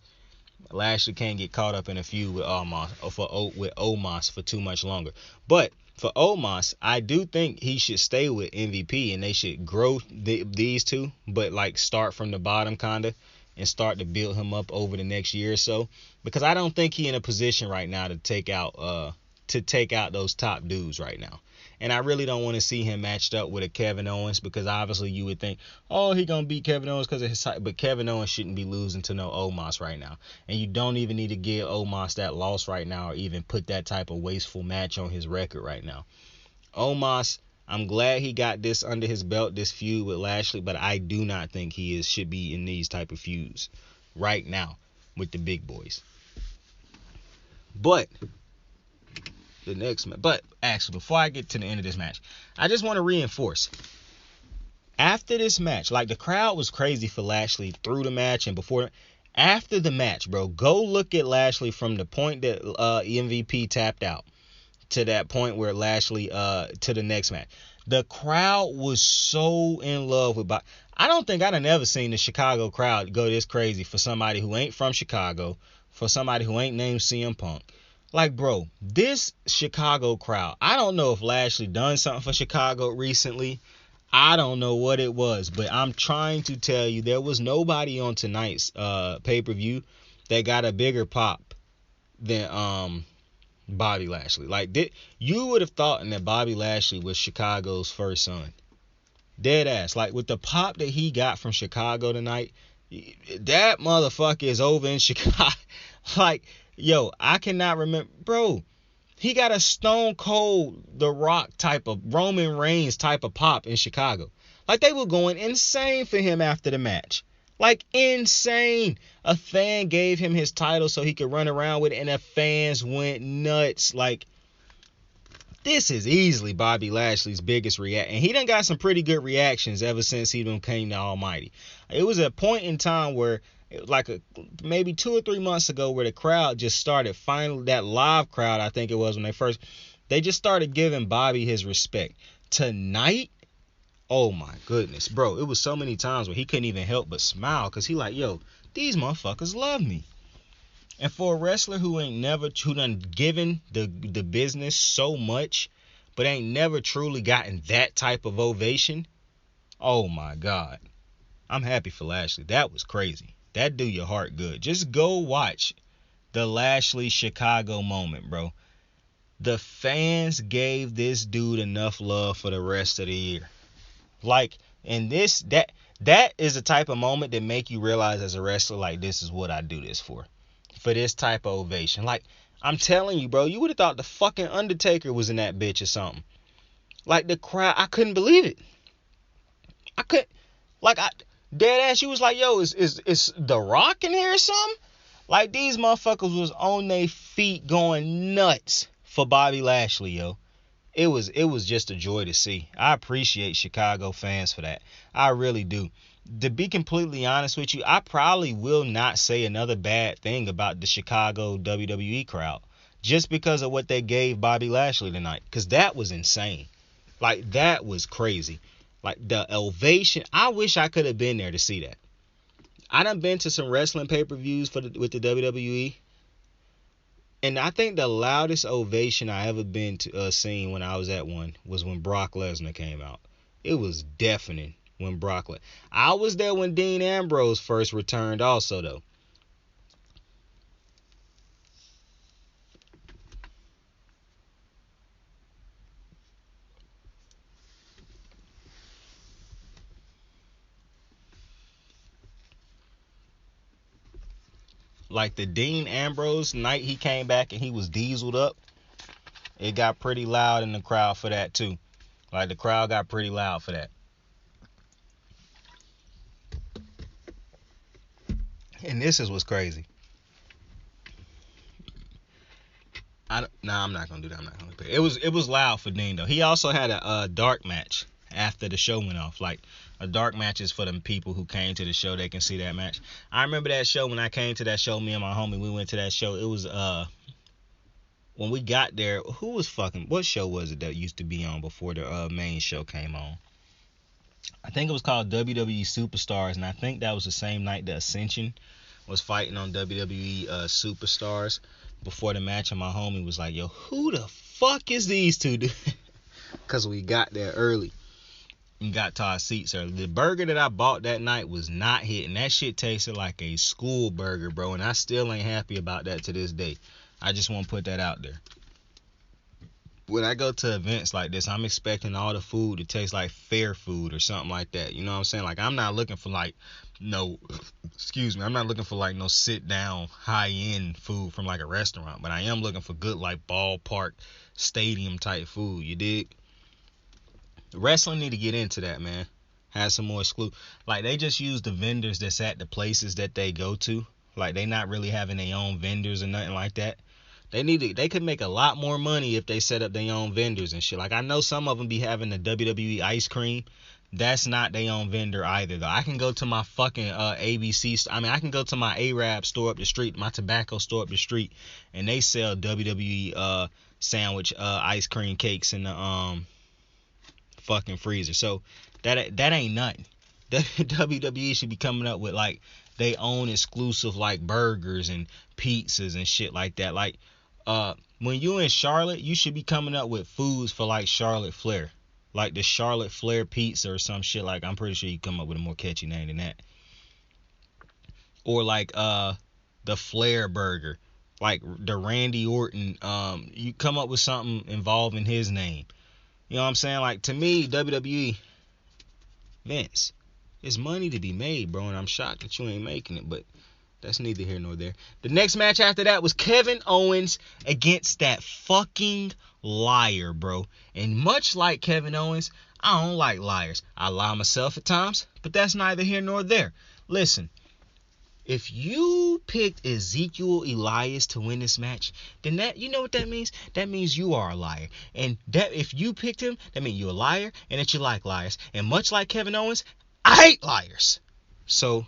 Lashley can't get caught up in a feud with Omos for too much longer. But for Omos, I do think he should stay with MVP, and they should grow these two, but like start from the bottom kinda and start to build him up over the next year or so, because I don't think he's in a position right now to take out those top dudes right now. And I really don't want to see him matched up with a Kevin Owens, because obviously you would think, oh, he going to beat Kevin Owens because of his height. But Kevin Owens shouldn't be losing to no Omos right now. And you don't even need to give Omos that loss right now, or even put that type of wasteful match on his record right now. Omos, I'm glad he got this under his belt, this feud with Lashley, but I do not think he should be in these type of feuds right now with the big boys. But the next match. But actually, before I get to the end of this match, I just want to reinforce. After this match, like, the crowd was crazy for Lashley through the match and before. After the match, bro, go look at Lashley from the point that MVP tapped out to that point where Lashley to the next match. The crowd was so in love with Bobby. I don't think I'd have never seen the Chicago crowd go this crazy for somebody who ain't from Chicago, for somebody who ain't named CM Punk. Like, bro, this Chicago crowd, I don't know if Lashley done something for Chicago recently. I don't know what it was, but I'm trying to tell you, there was nobody on tonight's pay-per-view that got a bigger pop than Bobby Lashley. Like, you would have thought that Bobby Lashley was Chicago's first son. Dead ass. Like, with the pop that he got from Chicago tonight, that motherfucker is over in Chicago. Like, yo, I cannot remember. Bro, he got a Stone Cold, The Rock type of, Roman Reigns type of pop in Chicago. Like, they were going insane for him after the match. Like, insane. A fan gave him his title so he could run around with it, and the fans went nuts. Like, this is easily Bobby Lashley's biggest reaction. And he done got some pretty good reactions ever since he done came to Almighty. It was a point in time where, like maybe 2 or 3 months ago, where the crowd just started, finally, that live crowd, I think it was, when they just started giving Bobby his respect. Tonight, oh my goodness, bro, it was so many times where he couldn't even help but smile, because he like, yo, these motherfuckers love me. And for a wrestler who done given the business so much, but ain't never truly gotten that type of ovation, oh my God, I'm happy for Lashley. That was crazy. That do your heart good. Just go watch the Lashley Chicago moment, bro. The fans gave this dude enough love for the rest of the year. Like, and that is the type of moment that make you realize as a wrestler, like, this is what I do this for this type of ovation. Like, I'm telling you, bro, you would have thought the fucking Undertaker was in that bitch or something. Like, the crowd, I couldn't believe it. Dead ass, you was like, yo, is The Rock in here or something? Like, these motherfuckers was on their feet going nuts for Bobby Lashley, yo. It was just a joy to see. I appreciate Chicago fans for that. I really do. To be completely honest with you, I probably will not say another bad thing about the Chicago WWE crowd. just because of what they gave Bobby Lashley tonight. Because that was insane. Like, that was crazy. Like, the ovation. I wish I could have been there to see that. I done been to some wrestling pay-per-views with the WWE. And I think the loudest ovation I ever been to seen when I was at one was when Brock Lesnar came out. It was deafening when Brock Lesnar. I was there when Dean Ambrose first returned also, though. Like the Dean Ambrose night he came back and he was dieseled up, it got pretty loud in the crowd for that too. Like the crowd got pretty loud for that. And this is what's crazy. I'm not gonna do that. I'm not gonna do it. It was loud for Dean though. He also had a dark match after the show went off. Like a dark match is for them people who came to the show. They can see that match. I remember that show when I came to that show. Me and my homie, we went to that show. It was when we got there. What show was it that used to be on before the main show came on? I think it was called WWE Superstars, and I think that was the same night that Ascension was fighting on WWE Superstars before the match. And my homie was like, "Yo, who the fuck is these two?" Because we got there early and got to our seats early. The burger that I bought that night was not hitting. That shit tasted like a school burger, bro, and I still ain't happy about that to this day. I just want to put that out there. When I go to events like this, I'm expecting all the food to taste like fair food or something like that. You know what I'm saying? Like, I'm not looking for I'm not looking for like no sit down high end food from like a restaurant, but I am looking for good like ballpark stadium type food. You dig? Wrestling need to get into that, man. Have some more exclusive. Like, they just use the vendors that's at the places that they go to. Like, they not really having their own vendors or nothing like that. They could make a lot more money if they set up their own vendors and shit. Like, I know some of them be having the WWE ice cream. That's not their own vendor either, though. I can go to my fucking ABC. I can go to my Arab store up the street, my tobacco store up the street, and they sell WWE sandwich ice cream cakes in the fucking freezer. So that ain't nothing. The WWE should be coming up with like they own exclusive like burgers and pizzas and shit like that. Like when you in Charlotte, you should be coming up with foods for like Charlotte Flair. Like the Charlotte Flair pizza or some shit. Like, I'm pretty sure you come up with a more catchy name than that. Or like the Flair burger. Like the Randy Orton, you come up with something involving his name. You know what I'm saying? Like, to me, WWE, Vince, it's money to be made, bro, and I'm shocked that you ain't making it, but that's neither here nor there. The next match after that was Kevin Owens against that fucking liar, bro. And much like Kevin Owens, I don't like liars. I lie myself at times, but that's neither here nor there. Listen, if you picked Ezekiel Elias to win this match, then that, you know what that means? That means you are a liar. And that if you picked him, that means you're a liar and that you like liars. And much like Kevin Owens, I hate liars. So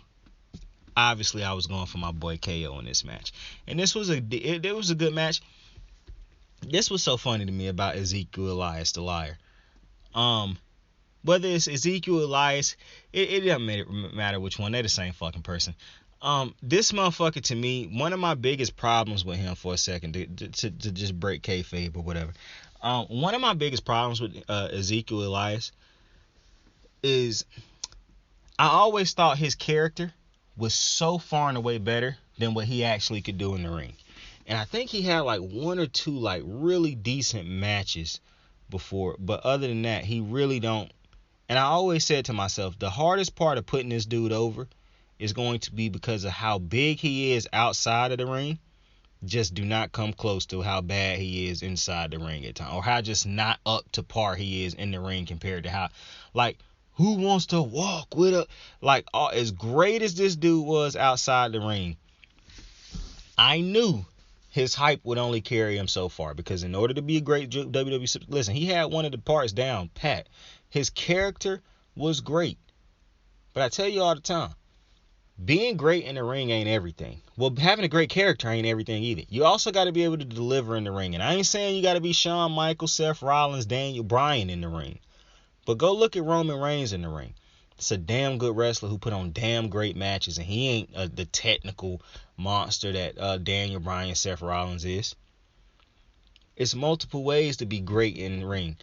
obviously I was going for my boy KO in this match. And it was a good match. This was so funny to me about Ezekiel Elias, the liar. Whether it's Ezekiel Elias, it doesn't matter which one. They're the same fucking person. This motherfucker, to me, one of my biggest problems with him, for a second, to just break kayfabe or whatever. One of my biggest problems with Ezekiel Elias is I always thought his character was so far and away better than what he actually could do in the ring. And I think he had like one or two like really decent matches before, but other than that, he really don't. And I always said to myself, the hardest part of putting this dude over is going to be because of how big he is outside of the ring. Just do not come close to how bad he is inside the ring at times, or how just not up to par he is in the ring compared to how, like, who wants to walk with a, like, as great as this dude was outside the ring, I knew his hype would only carry him so far, because in order to be a great WWE, listen, he had one of the parts down pat. His character was great, but I tell you all the time, being great in the ring ain't everything. Well, having a great character ain't everything either. You also got to be able to deliver in the ring. And I ain't saying you got to be Shawn Michaels, Seth Rollins, Daniel Bryan in the ring. But go look at Roman Reigns in the ring. It's a damn good wrestler who put on damn great matches. And he ain't the technical monster that Daniel Bryan, Seth Rollins is. It's multiple ways to be great in the ring.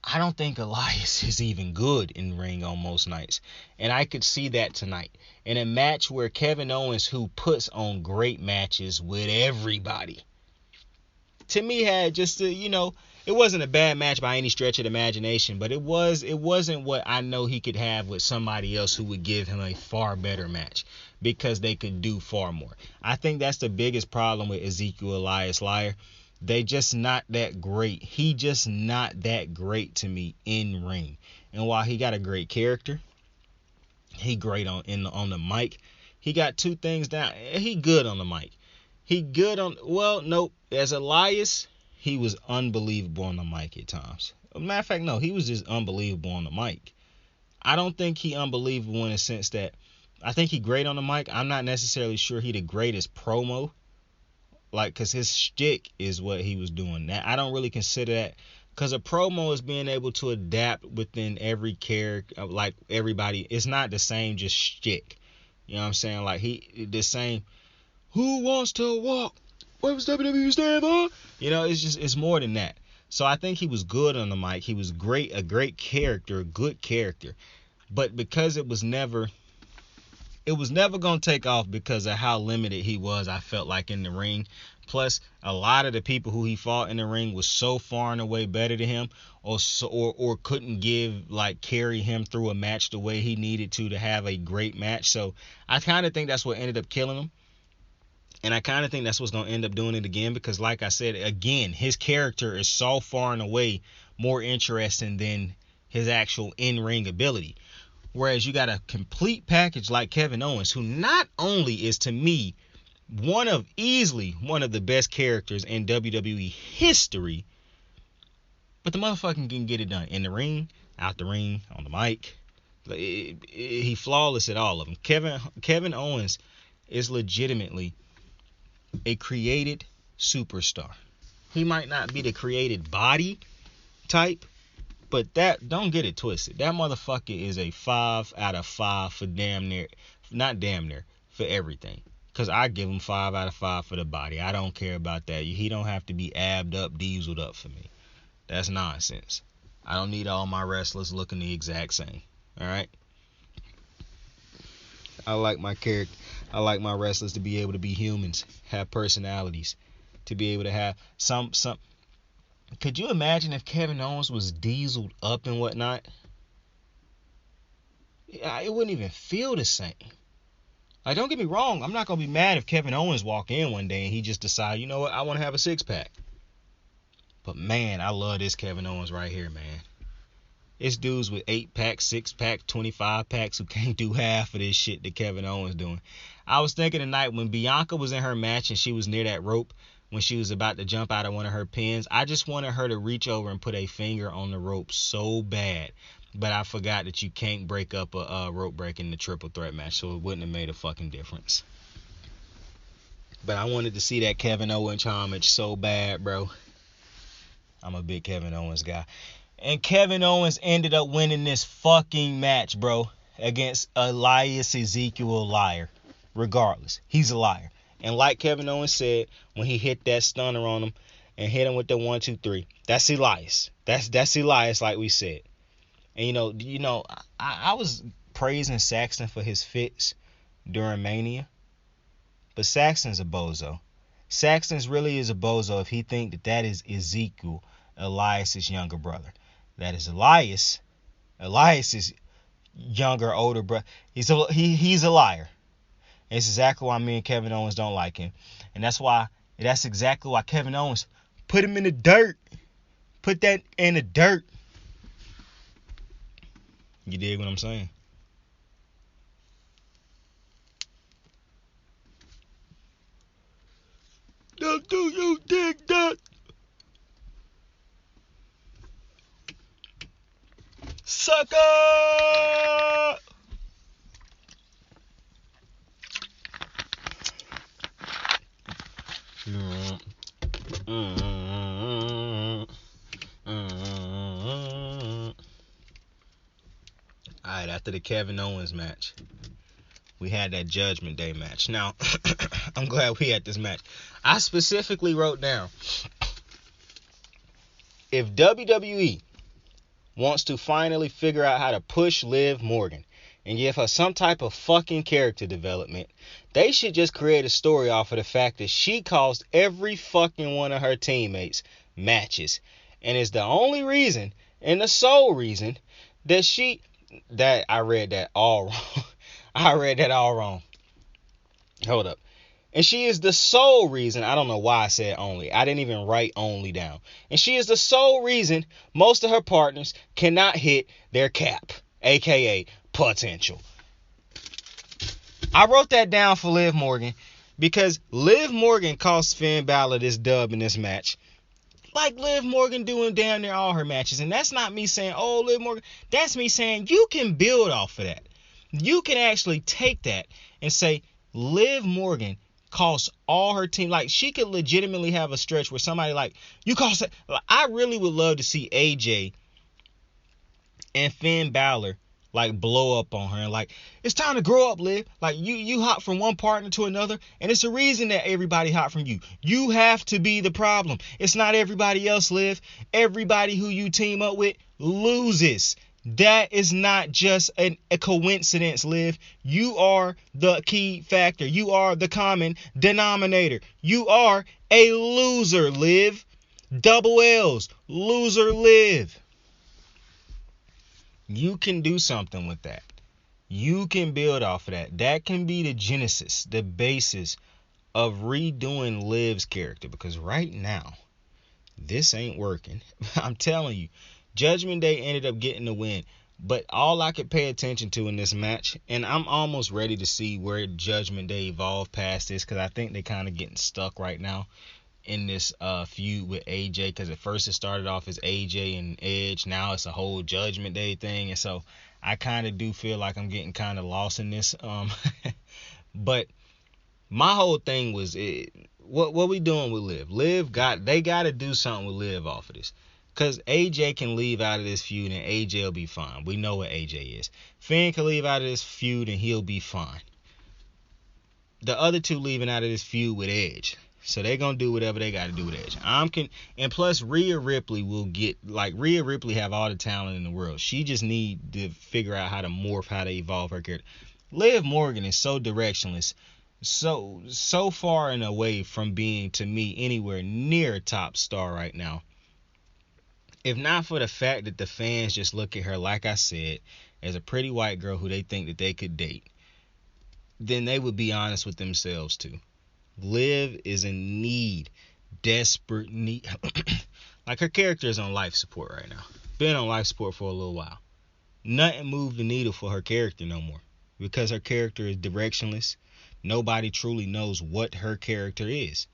I don't think Elias is even good in the ring on most nights. And I could see that tonight. In a match where Kevin Owens, who puts on great matches with everybody, to me had just a, it wasn't a bad match by any stretch of the imagination, but it wasn't what I know he could have with somebody else who would give him a far better match because they could do far more. I think that's the biggest problem with Ezekiel Elias Liar. They just not that great. He just not that great to me in ring. And while he got a great character, he great on the mic. He got two things down. He good on the mic. He good on, nope. As Elias, he was unbelievable on the mic at times. Matter of fact, no, he was just unbelievable on the mic. I don't think he unbelievable in the sense that I think he great on the mic. I'm not necessarily sure he the greatest promo. Because his shtick is what he was doing. Now, I don't really consider that, because a promo is being able to adapt within every character, like everybody. It's not the same, just shtick. You know what I'm saying? Like, the same, who wants to walk? What was WWE stand for? It's more than that. So I think he was good on the mic. He was a great character, a good character. But because it was never going to take off because of how limited he was, I felt like, in the ring. Plus, a lot of the people who he fought in the ring was so far and away better than him, or couldn't carry him through a match the way he needed to have a great match. So I kind of think that's what ended up killing him. And I kind of think that's what's going to end up doing it again, because like I said, again, his character is so far and away more interesting than his actual in-ring ability. Whereas you got a complete package like Kevin Owens, who not only is, to me, easily one of the best characters in WWE history, but the motherfucker can get it done in the ring, out the ring, on the mic. He flawless at all of them. Kevin Owens is legitimately a created superstar. He might not be the created body type, but that, don't get it twisted. That motherfucker is a 5 out of 5 for for everything. Because I give him 5 out of 5 for the body. I don't care about that. He don't have to be abbed up, dieseled up for me. That's nonsense. I don't need all my wrestlers looking the exact same. Alright? I like my character. I like my wrestlers to be able to be humans, have personalities, to be able to have some. Could you imagine if Kevin Owens was dieseled up and whatnot? It wouldn't even feel the same. Like, don't get me wrong, I'm not going to be mad if Kevin Owens walk in one day and he just decide, you know what, I want to have a 6-pack. But man, I love this Kevin Owens right here, man. It's dudes with 8-pack, 6-pack, 25-packs who can't do half of this shit that Kevin Owens doing. I was thinking tonight when Bianca was in her match and she was near that rope, when she was about to jump out of one of her pins, I just wanted her to reach over and put a finger on the rope so bad. But I forgot that you can't break up a rope break in the triple threat match, so it wouldn't have made a fucking difference. But I wanted to see that Kevin Owens homage so bad, bro. I'm a big Kevin Owens guy. And Kevin Owens ended up winning this fucking match, bro, against Elias Ezekiel Liar. Regardless, he's a liar. And like Kevin Owens said, when he hit that stunner on him and hit him with the 1, 2, 3, that's Elias. That's Elias, like we said. And I was praising Saxton for his fits during Mania, but Saxton's a bozo. Saxton's really is a bozo if he think that is Ezekiel, Elias's younger brother. That is Elias. Elias's younger, older brother. He's a liar. And it's exactly why me and Kevin Owens don't like him. And that's exactly why Kevin Owens put him in the dirt. Put that in the dirt. You dig what I'm saying? Now do you dig that? Sucker! Alright, after the Kevin Owens match, we had that Judgment Day match. Now, I'm glad we had this match. I specifically wrote down, if WWE wants to finally figure out how to push Liv Morgan and give her some type of fucking character development, they should just create a story off of the fact that she cost every fucking one of her teammates matches, and is the only reason and the sole reason that I read that all wrong. I read that all wrong. Hold up. And she is the sole reason, I don't know why I said only. I didn't even write only down. And she is the sole reason most of her partners cannot hit their cap, aka potential. I wrote that down for Liv Morgan because Liv Morgan cost Finn Balor this dub in this match. Like Liv Morgan doing damn near all her matches. And that's not me saying, oh, Liv Morgan. That's me saying you can build off of that. You can actually take that and say, Liv Morgan cost all her team. Like, she could legitimately have a stretch where somebody like, you cost it. I really would love to see AJ and Finn Balor like blow up on her and like, it's time to grow up, Liv. Like, you hop from one partner to another, and it's the reason that everybody hop from you. You have to be the problem. It's not everybody else, Liv. Everybody who you team up with loses. That is not just a coincidence, Liv. You are the key factor. You are the common denominator. You are a loser, Liv. Double L's. Loser, Liv. You can do something with that. You can build off of that. That can be the genesis, the basis of redoing Liv's character. Because right now, this ain't working. I'm telling you. Judgment Day ended up getting the win. But all I could pay attention to in this match, and I'm almost ready to see where Judgment Day evolve past this, because I think they're kind of getting stuck right now in this feud with AJ, because at first it started off as AJ and Edge. Now it's a whole Judgment Day thing, and so I kind of do feel like I'm getting kind of lost in this. But my whole thing was, what we doing with Liv? They got to do something with Liv off of this. Because AJ can leave out of this feud and AJ will be fine. We know what AJ is. Finn can leave out of this feud and he'll be fine. The other two leaving out of this feud with Edge. So they're going to do whatever they got to do with Edge. And plus Rhea Ripley will get, like, Rhea Ripley have all the talent in the world. She just need to figure out how to morph, how to evolve her character. Liv Morgan is so directionless. So far and away from being, to me, anywhere near a top star right now. If not for the fact that the fans just look at her, like I said, as a pretty white girl who they think that they could date, then they would be honest with themselves too. Liv is in need, desperate need. Like, her character is on life support right now. Been on life support for a little while. Nothing moved the needle for her character no more. Because her character is directionless. Nobody truly knows what her character is.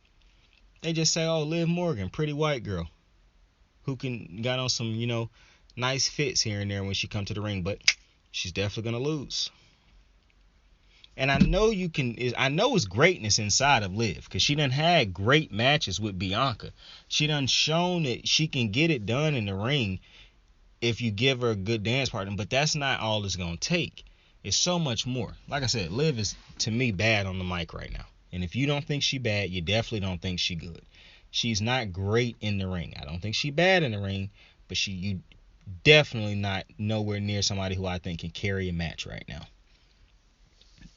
They just say, oh, Liv Morgan, pretty white girl, who got on some, nice fits here and there when she come to the ring, but she's definitely gonna lose. And I know it's greatness inside of Liv, because she done had great matches with Bianca. She done shown that she can get it done in the ring if you give her a good dance partner, but that's not all it's gonna take. It's so much more. Like I said, Liv is, to me, bad on the mic right now. And if you don't think she bad, you definitely don't think she good. She's not great in the ring. I don't think she's bad in the ring, but you definitely not nowhere near somebody who I think can carry a match right now.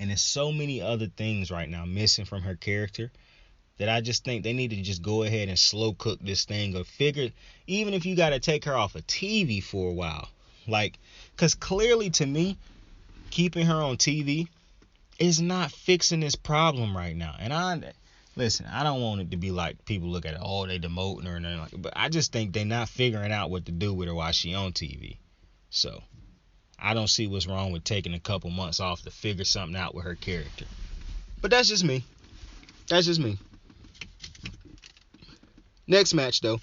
And there's so many other things right now missing from her character that I just think they need to just go ahead and slow cook this thing, or figure, even if you got to take her off of TV for a while. Like, because clearly to me, keeping her on TV is not fixing this problem right now. And listen, I don't want it to be like people look at it, oh, they demoting her and anything like, but I just think they're not figuring out what to do with her while she on TV. So I don't see what's wrong with taking a couple months off to figure something out with her character. But that's just me. Next match though,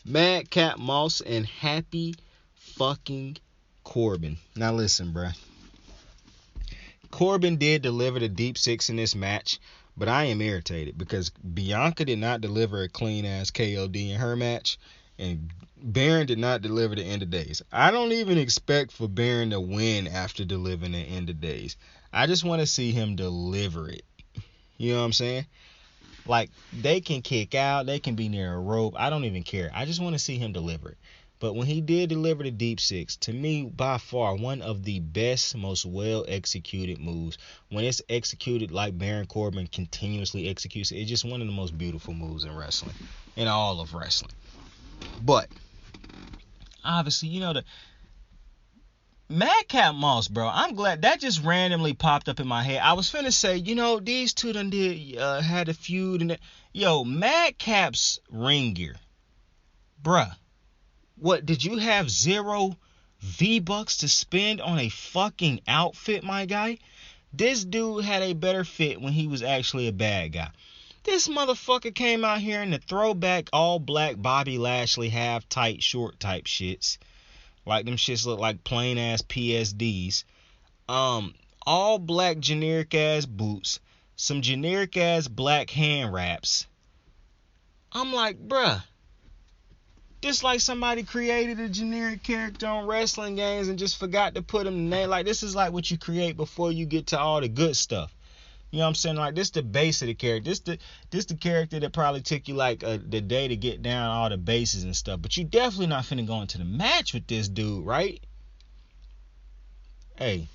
Madcap Moss and Happy fucking Corbin. Now listen, bruh. Corbin did deliver the deep six in this match, But I am irritated because Bianca did not deliver a clean ass KOD in her match, and Baron did not deliver the end of days. I don't even expect for Baron to win after delivering the end of days. I just want to see him deliver it. You know what I'm saying? Like, they can kick out, they can be near a rope. I don't even care. I just want to see him deliver it. But when he did deliver the deep six, to me, by far, one of the best, most well-executed moves. When it's executed like Baron Corbin continuously executes it, it's just one of the most beautiful moves in wrestling, in all of wrestling. But, obviously, you know, the Madcap Moss, bro, I'm glad that just randomly popped up in my head. I was finna say, you know, these two done had a feud. And yo, Madcap's ring gear. Bruh. What, did you have 0 V-Bucks to spend on a fucking outfit, my guy? This dude had a better fit when he was actually a bad guy. This motherfucker came out here in the throwback all black Bobby Lashley half tight short type shits. Like them shits look like plain ass PSDs. All black generic ass boots. Some generic ass black hand wraps. I'm like, bruh. Just like somebody created a generic character on wrestling games and just forgot to put him in the name. Like, this is like what you create before you get to all the good stuff. You know what I'm saying? Like, this the base of the character. This the character that probably took you like the day to get down all the bases and stuff. But you definitely not finna go into the match with this dude, right? Hey.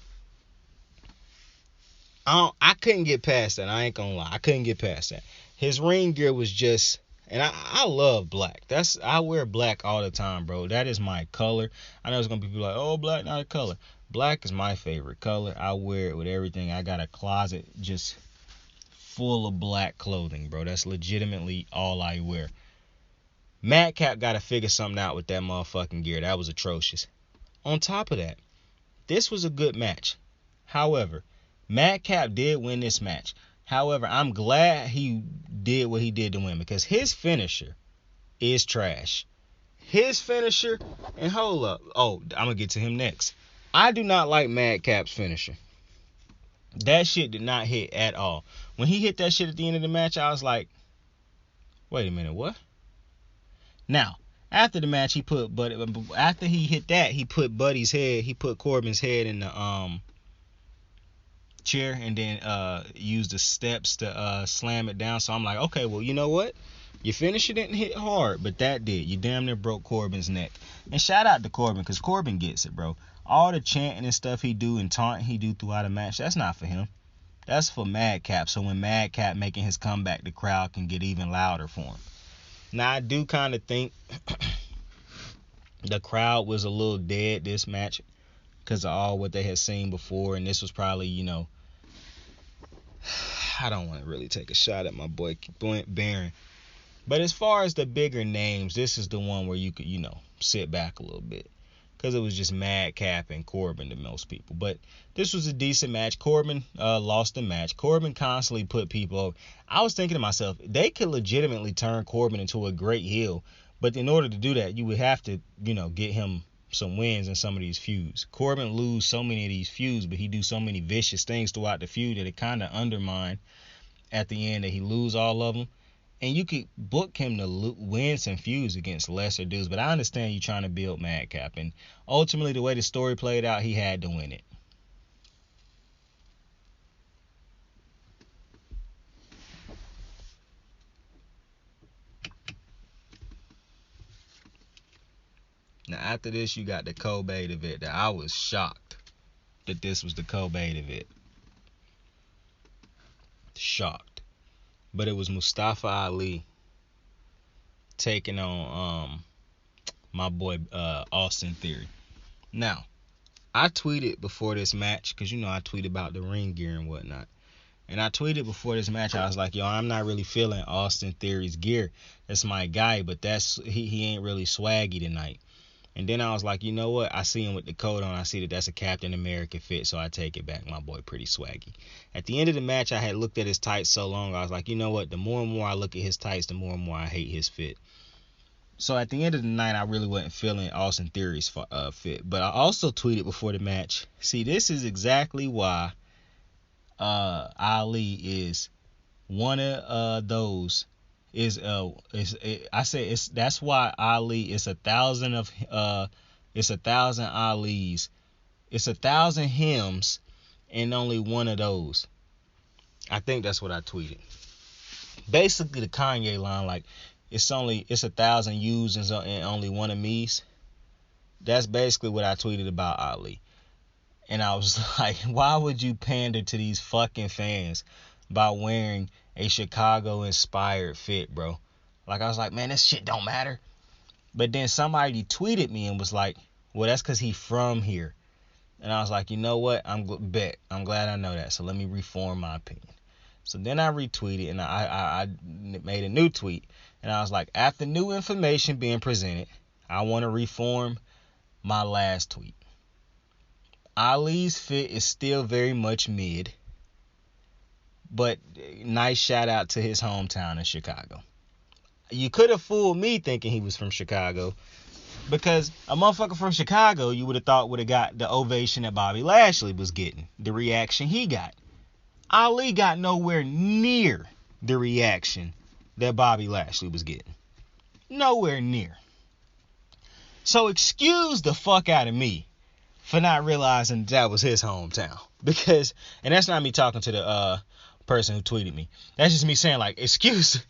I couldn't get past that. I ain't gonna lie. I couldn't get past that. His ring gear was just... And I love black. I wear black all the time, bro. That is my color. I know there's going to be people like, oh, black not a color. Black is my favorite color. I wear it with everything. I got a closet just full of black clothing, bro. That's legitimately all I wear. Madcap got to figure something out with that motherfucking gear. That was atrocious. On top of that, this was a good match. However, Madcap did win this match. However, I'm glad he did what he did to win because his finisher is trash. His finisher, and hold up. Oh, I'm going to get to him next. I do not like Madcap's finisher. That shit did not hit at all. When he hit that shit at the end of the match, I was like, wait a minute, what? Now, after the match, after he hit that, he put Corbin's head in the chair and then used the steps to slam it down. So I'm like, okay, well, you know what? Your finisher didn't hit hard, but that did. You damn near broke Corbin's neck. And shout out to Corbin, because Corbin gets it, bro. All the chanting and stuff he do and taunting he do throughout a match, that's not for him. That's for Madcap. So when Madcap making his comeback, the crowd can get even louder for him. Now, I do kind of think the crowd was a little dead this match, because of all what they had seen before, and this was probably, you know, I don't want to really take a shot at my boy Baron, but as far as the bigger names, this is the one where you could, you know, sit back a little bit, because it was just Madcap and Corbin to most people. But this was a decent match. Corbin lost the match. Corbin constantly put people over. I was thinking to myself, they could legitimately turn Corbin into a great heel, but in order to do that, you would have to, you know, get him some wins in some of these feuds. Corbin lose so many of these feuds, but he do so many vicious things throughout the feud that it kind of undermine at the end that he lose all of them. And you could book him to win some feuds against lesser dudes, but I understand you trying to build Madcap, and ultimately the way the story played out, he had to win it. Now, after this, you got the co-main event. That I was shocked that this was the co-main event. Shocked. But it was Mustafa Ali taking on my boy Austin Theory. Now, I tweeted before this match, because, you know, I tweet about the ring gear and whatnot. And I tweeted before this match, I was like, yo, I'm not really feeling Austin Theory's gear. That's my guy, but he ain't really swaggy tonight. And then I was like, you know what? I see him with the coat on. I see that that's a Captain America fit, so I take it back. My boy pretty swaggy. At the end of the match, I had looked at his tights so long, I was like, you know what? The more and more I look at his tights, the more and more I hate his fit. So at the end of the night, I really wasn't feeling Austin Theory's fit. But I also tweeted before the match, see, this is exactly why Ali is one of those that's why Ali it's 1,000 of it's 1,000 Alis, it's 1,000 hymns, and only one of those. I think that's what I tweeted. Basically the Kanye line, like it's 1,000 yous and only one of me's. That's basically what I tweeted about Ali. And I was like, why would you pander to these fucking fans by wearing a Chicago inspired fit, bro? Like, I was like, man, this shit don't matter. But then somebody tweeted me and was like, well, that's because he from here. And I was like, you know what? I'm glad I know that. So let me reform my opinion. So then I retweeted and I made a new tweet. And I was like, after new information being presented, I want to reform my last tweet. Ali's fit is still very much mid, but nice shout out to his hometown in Chicago. You could have fooled me thinking he was from Chicago, because a motherfucker from Chicago you would have thought would have got the ovation that Bobby Lashley was getting, the reaction he got. Ali got nowhere near the reaction that Bobby Lashley was getting. Nowhere near. So excuse the fuck out of me for not realizing that was his hometown. Because, and that's not me talking to the person who tweeted me. That's just me saying, like, excuse.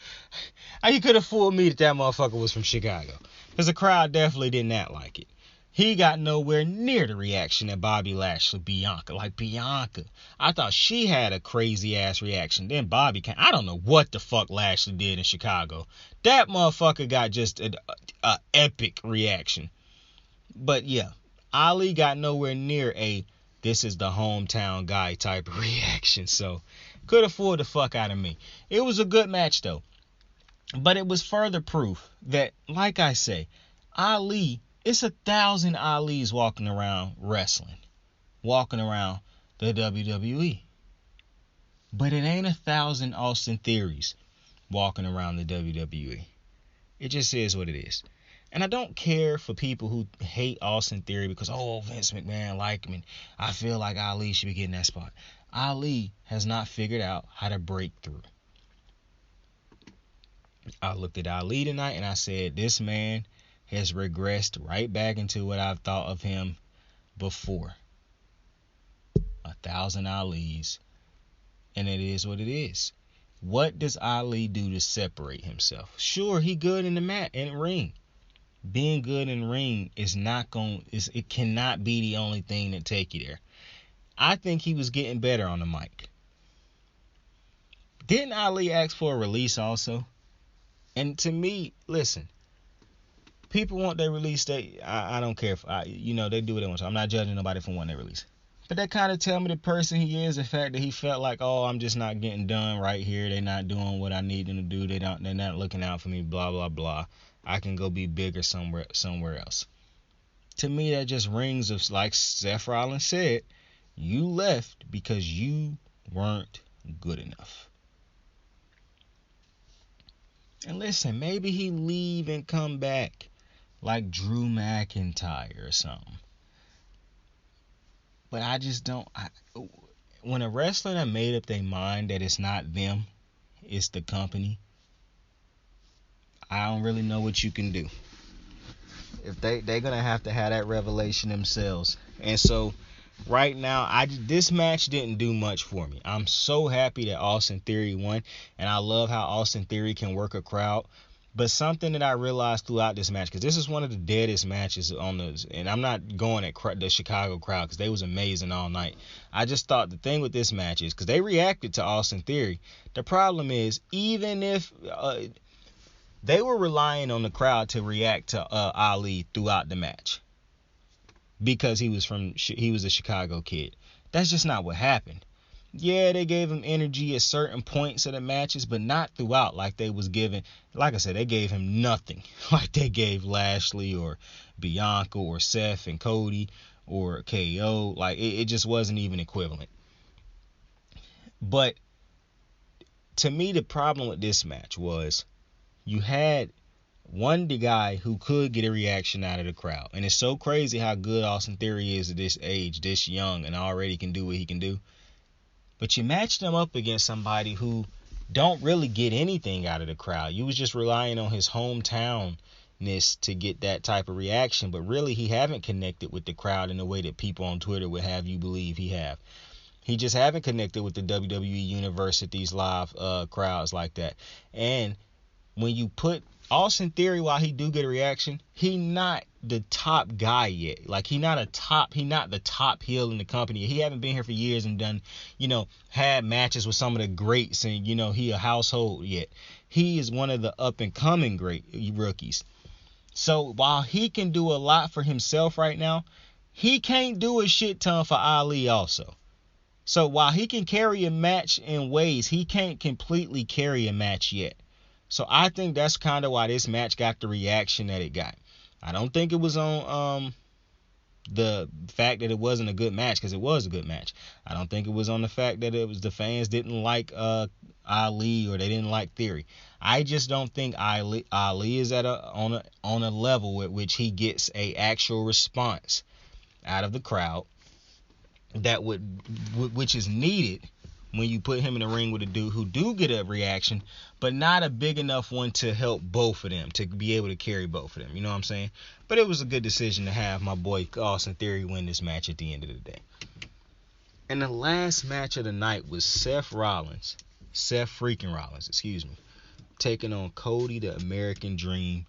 How you could have fooled me that motherfucker was from Chicago? Because the crowd definitely did not like it. He got nowhere near the reaction that Bobby Lashley, Bianca. Like, Bianca, I thought she had a crazy ass reaction. Then Bobby came. I don't know what the fuck Lashley did in Chicago. That motherfucker got just an epic reaction. But yeah, Ali got nowhere near a this is the hometown guy type of reaction. So could have fooled the fuck out of me. It was a good match though. But it was further proof that, like I say, Ali, it's 1,000 Alis walking around wrestling, walking around the WWE. But it ain't 1,000 Austin Theories walking around the WWE. It just is what it is. And I don't care for people who hate Austin Theory because, oh, Vince McMahon like him and I feel like Ali should be getting that spot. Ali has not figured out how to break through. I looked at Ali tonight and I said, this man has regressed right back into what I've thought of him before. 1,000 Alis. And it is what it is. What does Ali do to separate himself? Sure, he good in the ring. Being good in ring is it cannot be the only thing that take you there. I think he was getting better on the mic. Didn't Ali ask for a release also? And to me, listen, people want their release. I don't care if they do what they want to. I'm not judging nobody for wanting their release. But that kind of tell me the person he is, the fact that he felt like, oh, I'm just not getting done right here. They're not doing what I need them to do. They're not looking out for me, blah, blah, blah. I can go be bigger somewhere else. To me, that just rings of, like Seth Rollins said, you left because you weren't good enough. And listen, maybe he leave and come back like Drew McIntyre or something. But I just don't. When a wrestler that made up their mind that it's not them, it's the company, I don't really know what you can do. If they're gonna have to have that revelation themselves. And so right now, this match didn't do much for me. I'm so happy that Austin Theory won, and I love how Austin Theory can work a crowd. But something that I realized throughout this match, because this is one of the deadest matches and I'm not going at the Chicago crowd because they was amazing all night. I just thought the thing with this match is because they reacted to Austin Theory. The problem is, even if they were relying on the crowd to react to Ali throughout the match because he was a Chicago kid. That's just not what happened. Yeah, they gave him energy at certain points of the matches, but not throughout like they was giving. Like I said, they gave him nothing like they gave Lashley or Bianca or Seth and Cody or KO. Like, it just wasn't even equivalent. But to me, the problem with this match was you had the guy who could get a reaction out of the crowd. And it's so crazy how good Austin Theory is at this age, this young, and already can do what he can do. But you matched him up against somebody who don't really get anything out of the crowd. You was just relying on his hometownness to get that type of reaction, but really he haven't connected with the crowd in the way that people on Twitter would have you believe he have. He just haven't connected with the WWE universe at these live crowds like that. And when you put Austin Theory, while he do get a reaction, he not the top guy yet. Like he not the top heel in the company. He haven't been here for years and done, had matches with some of the greats, and he a household yet. He is one of the up and coming great rookies. So while he can do a lot for himself right now, he can't do a shit ton for Ali also. So while he can carry a match in ways, he can't completely carry a match yet. So I think that's kind of why this match got the reaction that it got. I don't think it was on the fact that it wasn't a good match, because it was a good match. I don't think it was on the fact that it was the fans didn't like Ali or they didn't like Theory. I just don't think Ali is on a level at which he gets a actual response out of the crowd that which is needed when you put him in the ring with a dude who do get a reaction, but not a big enough one to help both of them, to be able to carry both of them. You know what I'm saying? But it was a good decision to have my boy Austin Theory win this match at the end of the day. And the last match of the night was Seth Rollins, taking on Cody the American Dream,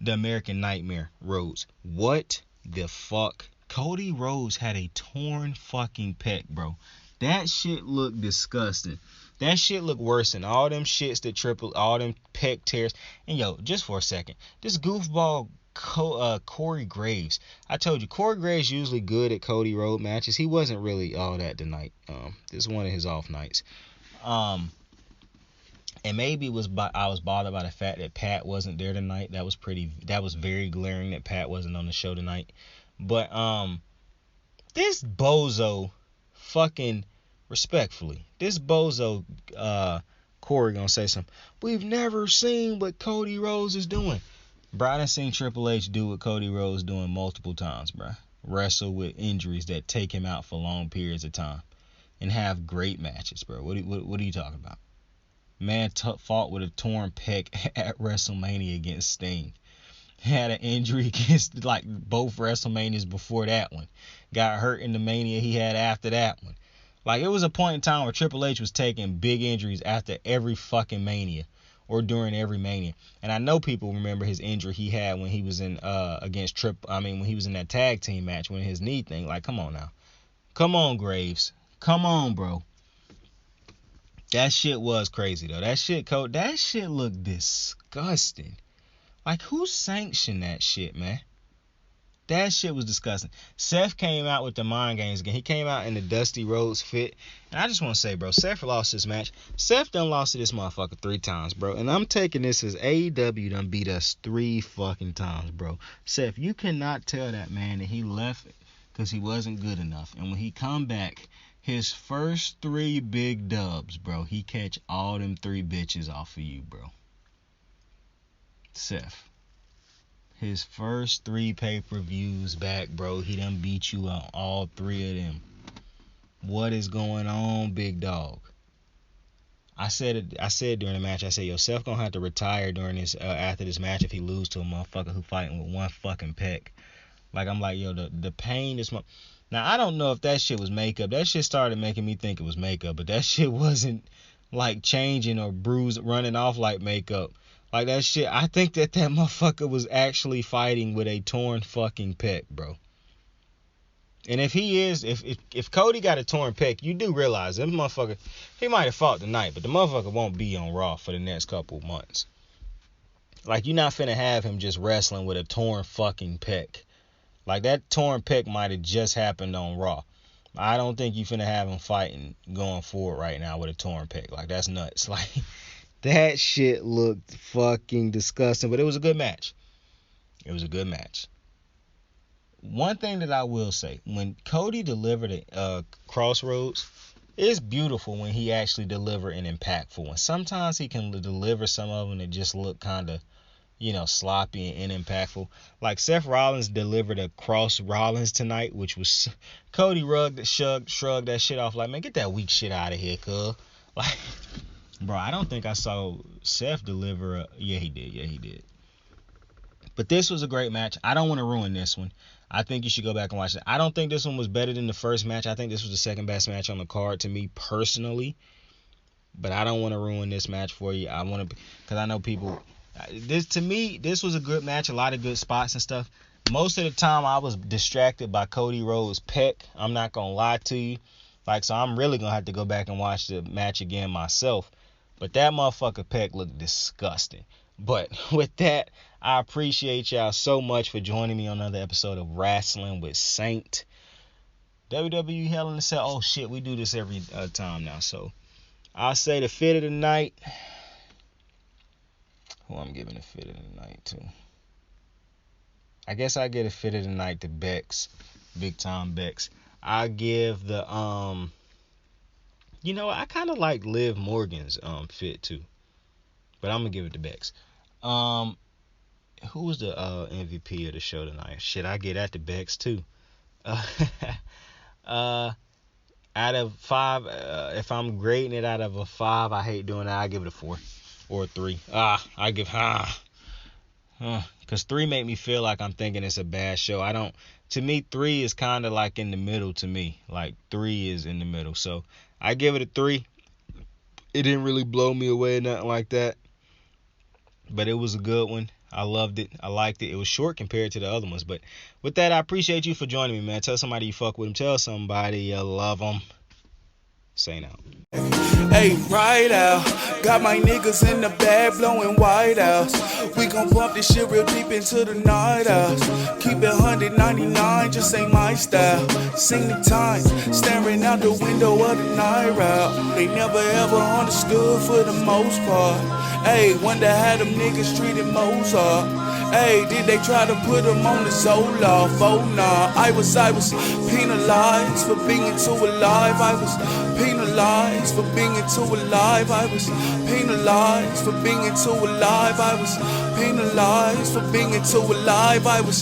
the American Nightmare Rhodes. What the fuck? Cody Rhodes had a torn fucking pec, bro. That shit looked disgusting. That shit looked worse than all them shits that all them pec tears. And yo, just for a second, this goofball Corey Graves. I told you, Corey Graves usually good at Cody Rhodes matches. He wasn't really all that tonight. This is one of his off nights. And maybe I was bothered by the fact that Pat wasn't there tonight. That was very glaring that Pat wasn't on the show tonight. But this bozo, fucking respectfully, this bozo Corey gonna say something. We've never seen what Cody Rhodes is doing. Bro, I done seen Triple H do what Cody Rhodes doing multiple times, bro. Wrestle with injuries that take him out for long periods of time and have great matches, bro. What are you talking about? Man fought with a torn pec at WrestleMania against Sting. Had an injury against like both WrestleManias before that one. Got hurt in the Mania he had after that one. Like, it was a point in time where Triple H was taking big injuries after every fucking Mania or during every Mania. And I know people remember his injury he had when he was in when he was in that tag team match when his knee thing. Like, come on now. Come on, Graves. Come on, bro. That shit was crazy though. That shit looked disgusting. Like, who sanctioned that shit, man? That shit was disgusting. Seth came out with the mind games again. He came out in the Dusty Rhodes fit. And I just want to say, bro, Seth lost this match. Seth done lost to this motherfucker 3 times, bro. And I'm taking this as AEW done beat us 3 fucking times, bro. Seth, you cannot tell that man that he left because he wasn't good enough. And when he come back, his first 3 big dubs, bro, he catch all them 3 bitches off of you, bro. Seth. His first 3 pay-per-views back, bro, he done beat you on all 3 of them. What is going on, big dog? I said during the match, I said, yo, Seth gonna have to retire during this after this match if he lose to a motherfucker who fighting with 1 fucking pec. Like, I'm like, yo, the pain this month. Now, I don't know if that shit was makeup. That shit started making me think it was makeup, but that shit wasn't like changing or running off like makeup. Like, that shit, I think that motherfucker was actually fighting with a torn fucking pec, bro. And if Cody got a torn pec, you do realize that motherfucker, he might have fought tonight, but the motherfucker won't be on Raw for the next couple months. Like, you're not finna have him just wrestling with a torn fucking pec. Like, that torn pec might have just happened on Raw. I don't think you finna have him fighting going forward right now with a torn pec. Like, that's nuts. Like, that shit looked fucking disgusting, but it was a good match. It was a good match. One thing that I will say, when Cody delivered a Crossroads, it's beautiful when he actually delivered an impactful one. Sometimes he can deliver some of them that just look kind of, sloppy and impactful. Like Seth Rollins delivered a Cross Rollins tonight, which was Cody shrugged that shit off like, man, get that weak shit out of here, cuz. Bro, I don't think I saw Seth deliver. Yeah, he did. Yeah, he did. But this was a great match. I don't want to ruin this one. I think you should go back and watch it. I don't think this one was better than the first match. I think this was the second best match on the card to me personally. But I don't want to ruin this match for you. I want to, because I know people. To me, this was a good match. A lot of good spots and stuff. Most of the time, I was distracted by Cody Rhodes' pec. I'm not gonna lie to you. So I'm really gonna have to go back and watch the match again myself. But that motherfucker pec looked disgusting. But with that, I appreciate y'all so much for joining me on another episode of Wrasslin with Saint. WWE Hell in a Cell. Oh shit, we do this every time now. So I'll say the fit of the night. Who I'm giving the fit of the night to? I guess I get a fit of the night to Bex, Big Time Bex. I give the I kind of like Liv Morgan's fit too, but I'm gonna give it to Bex. Who was the MVP of the show tonight? Shit, I get that to Bex too. Out of 5, if I'm grading it out of a 5, I hate doing that. I give it a 4 or a 3. Because 3 make me feel like I'm thinking it's a bad show. To me, 3 is kind of like in the middle to me. Like 3 is in the middle. So I give it a 3. It didn't really blow me away or nothing like that. But it was a good one. I loved it. I liked it. It was short compared to the other ones. But with that, I appreciate you for joining me, man. Tell somebody you fuck with them. Tell somebody you love them. Say now. Hey, right out. Got my niggas in the bag blowing white out. We gon' pump this shit real deep into the night out. Keep it 199, just ain't my style. Sing the time, staring out the window of the night route. They never ever understood for the most part. Hey, wonder how them niggas treated Mozart. Hey, did they try to put him on the Zoloft? Oh nah, I was penalized for being too alive. I was penalized for being too alive. I was penalized for being too alive. I was penalized for being too alive. I was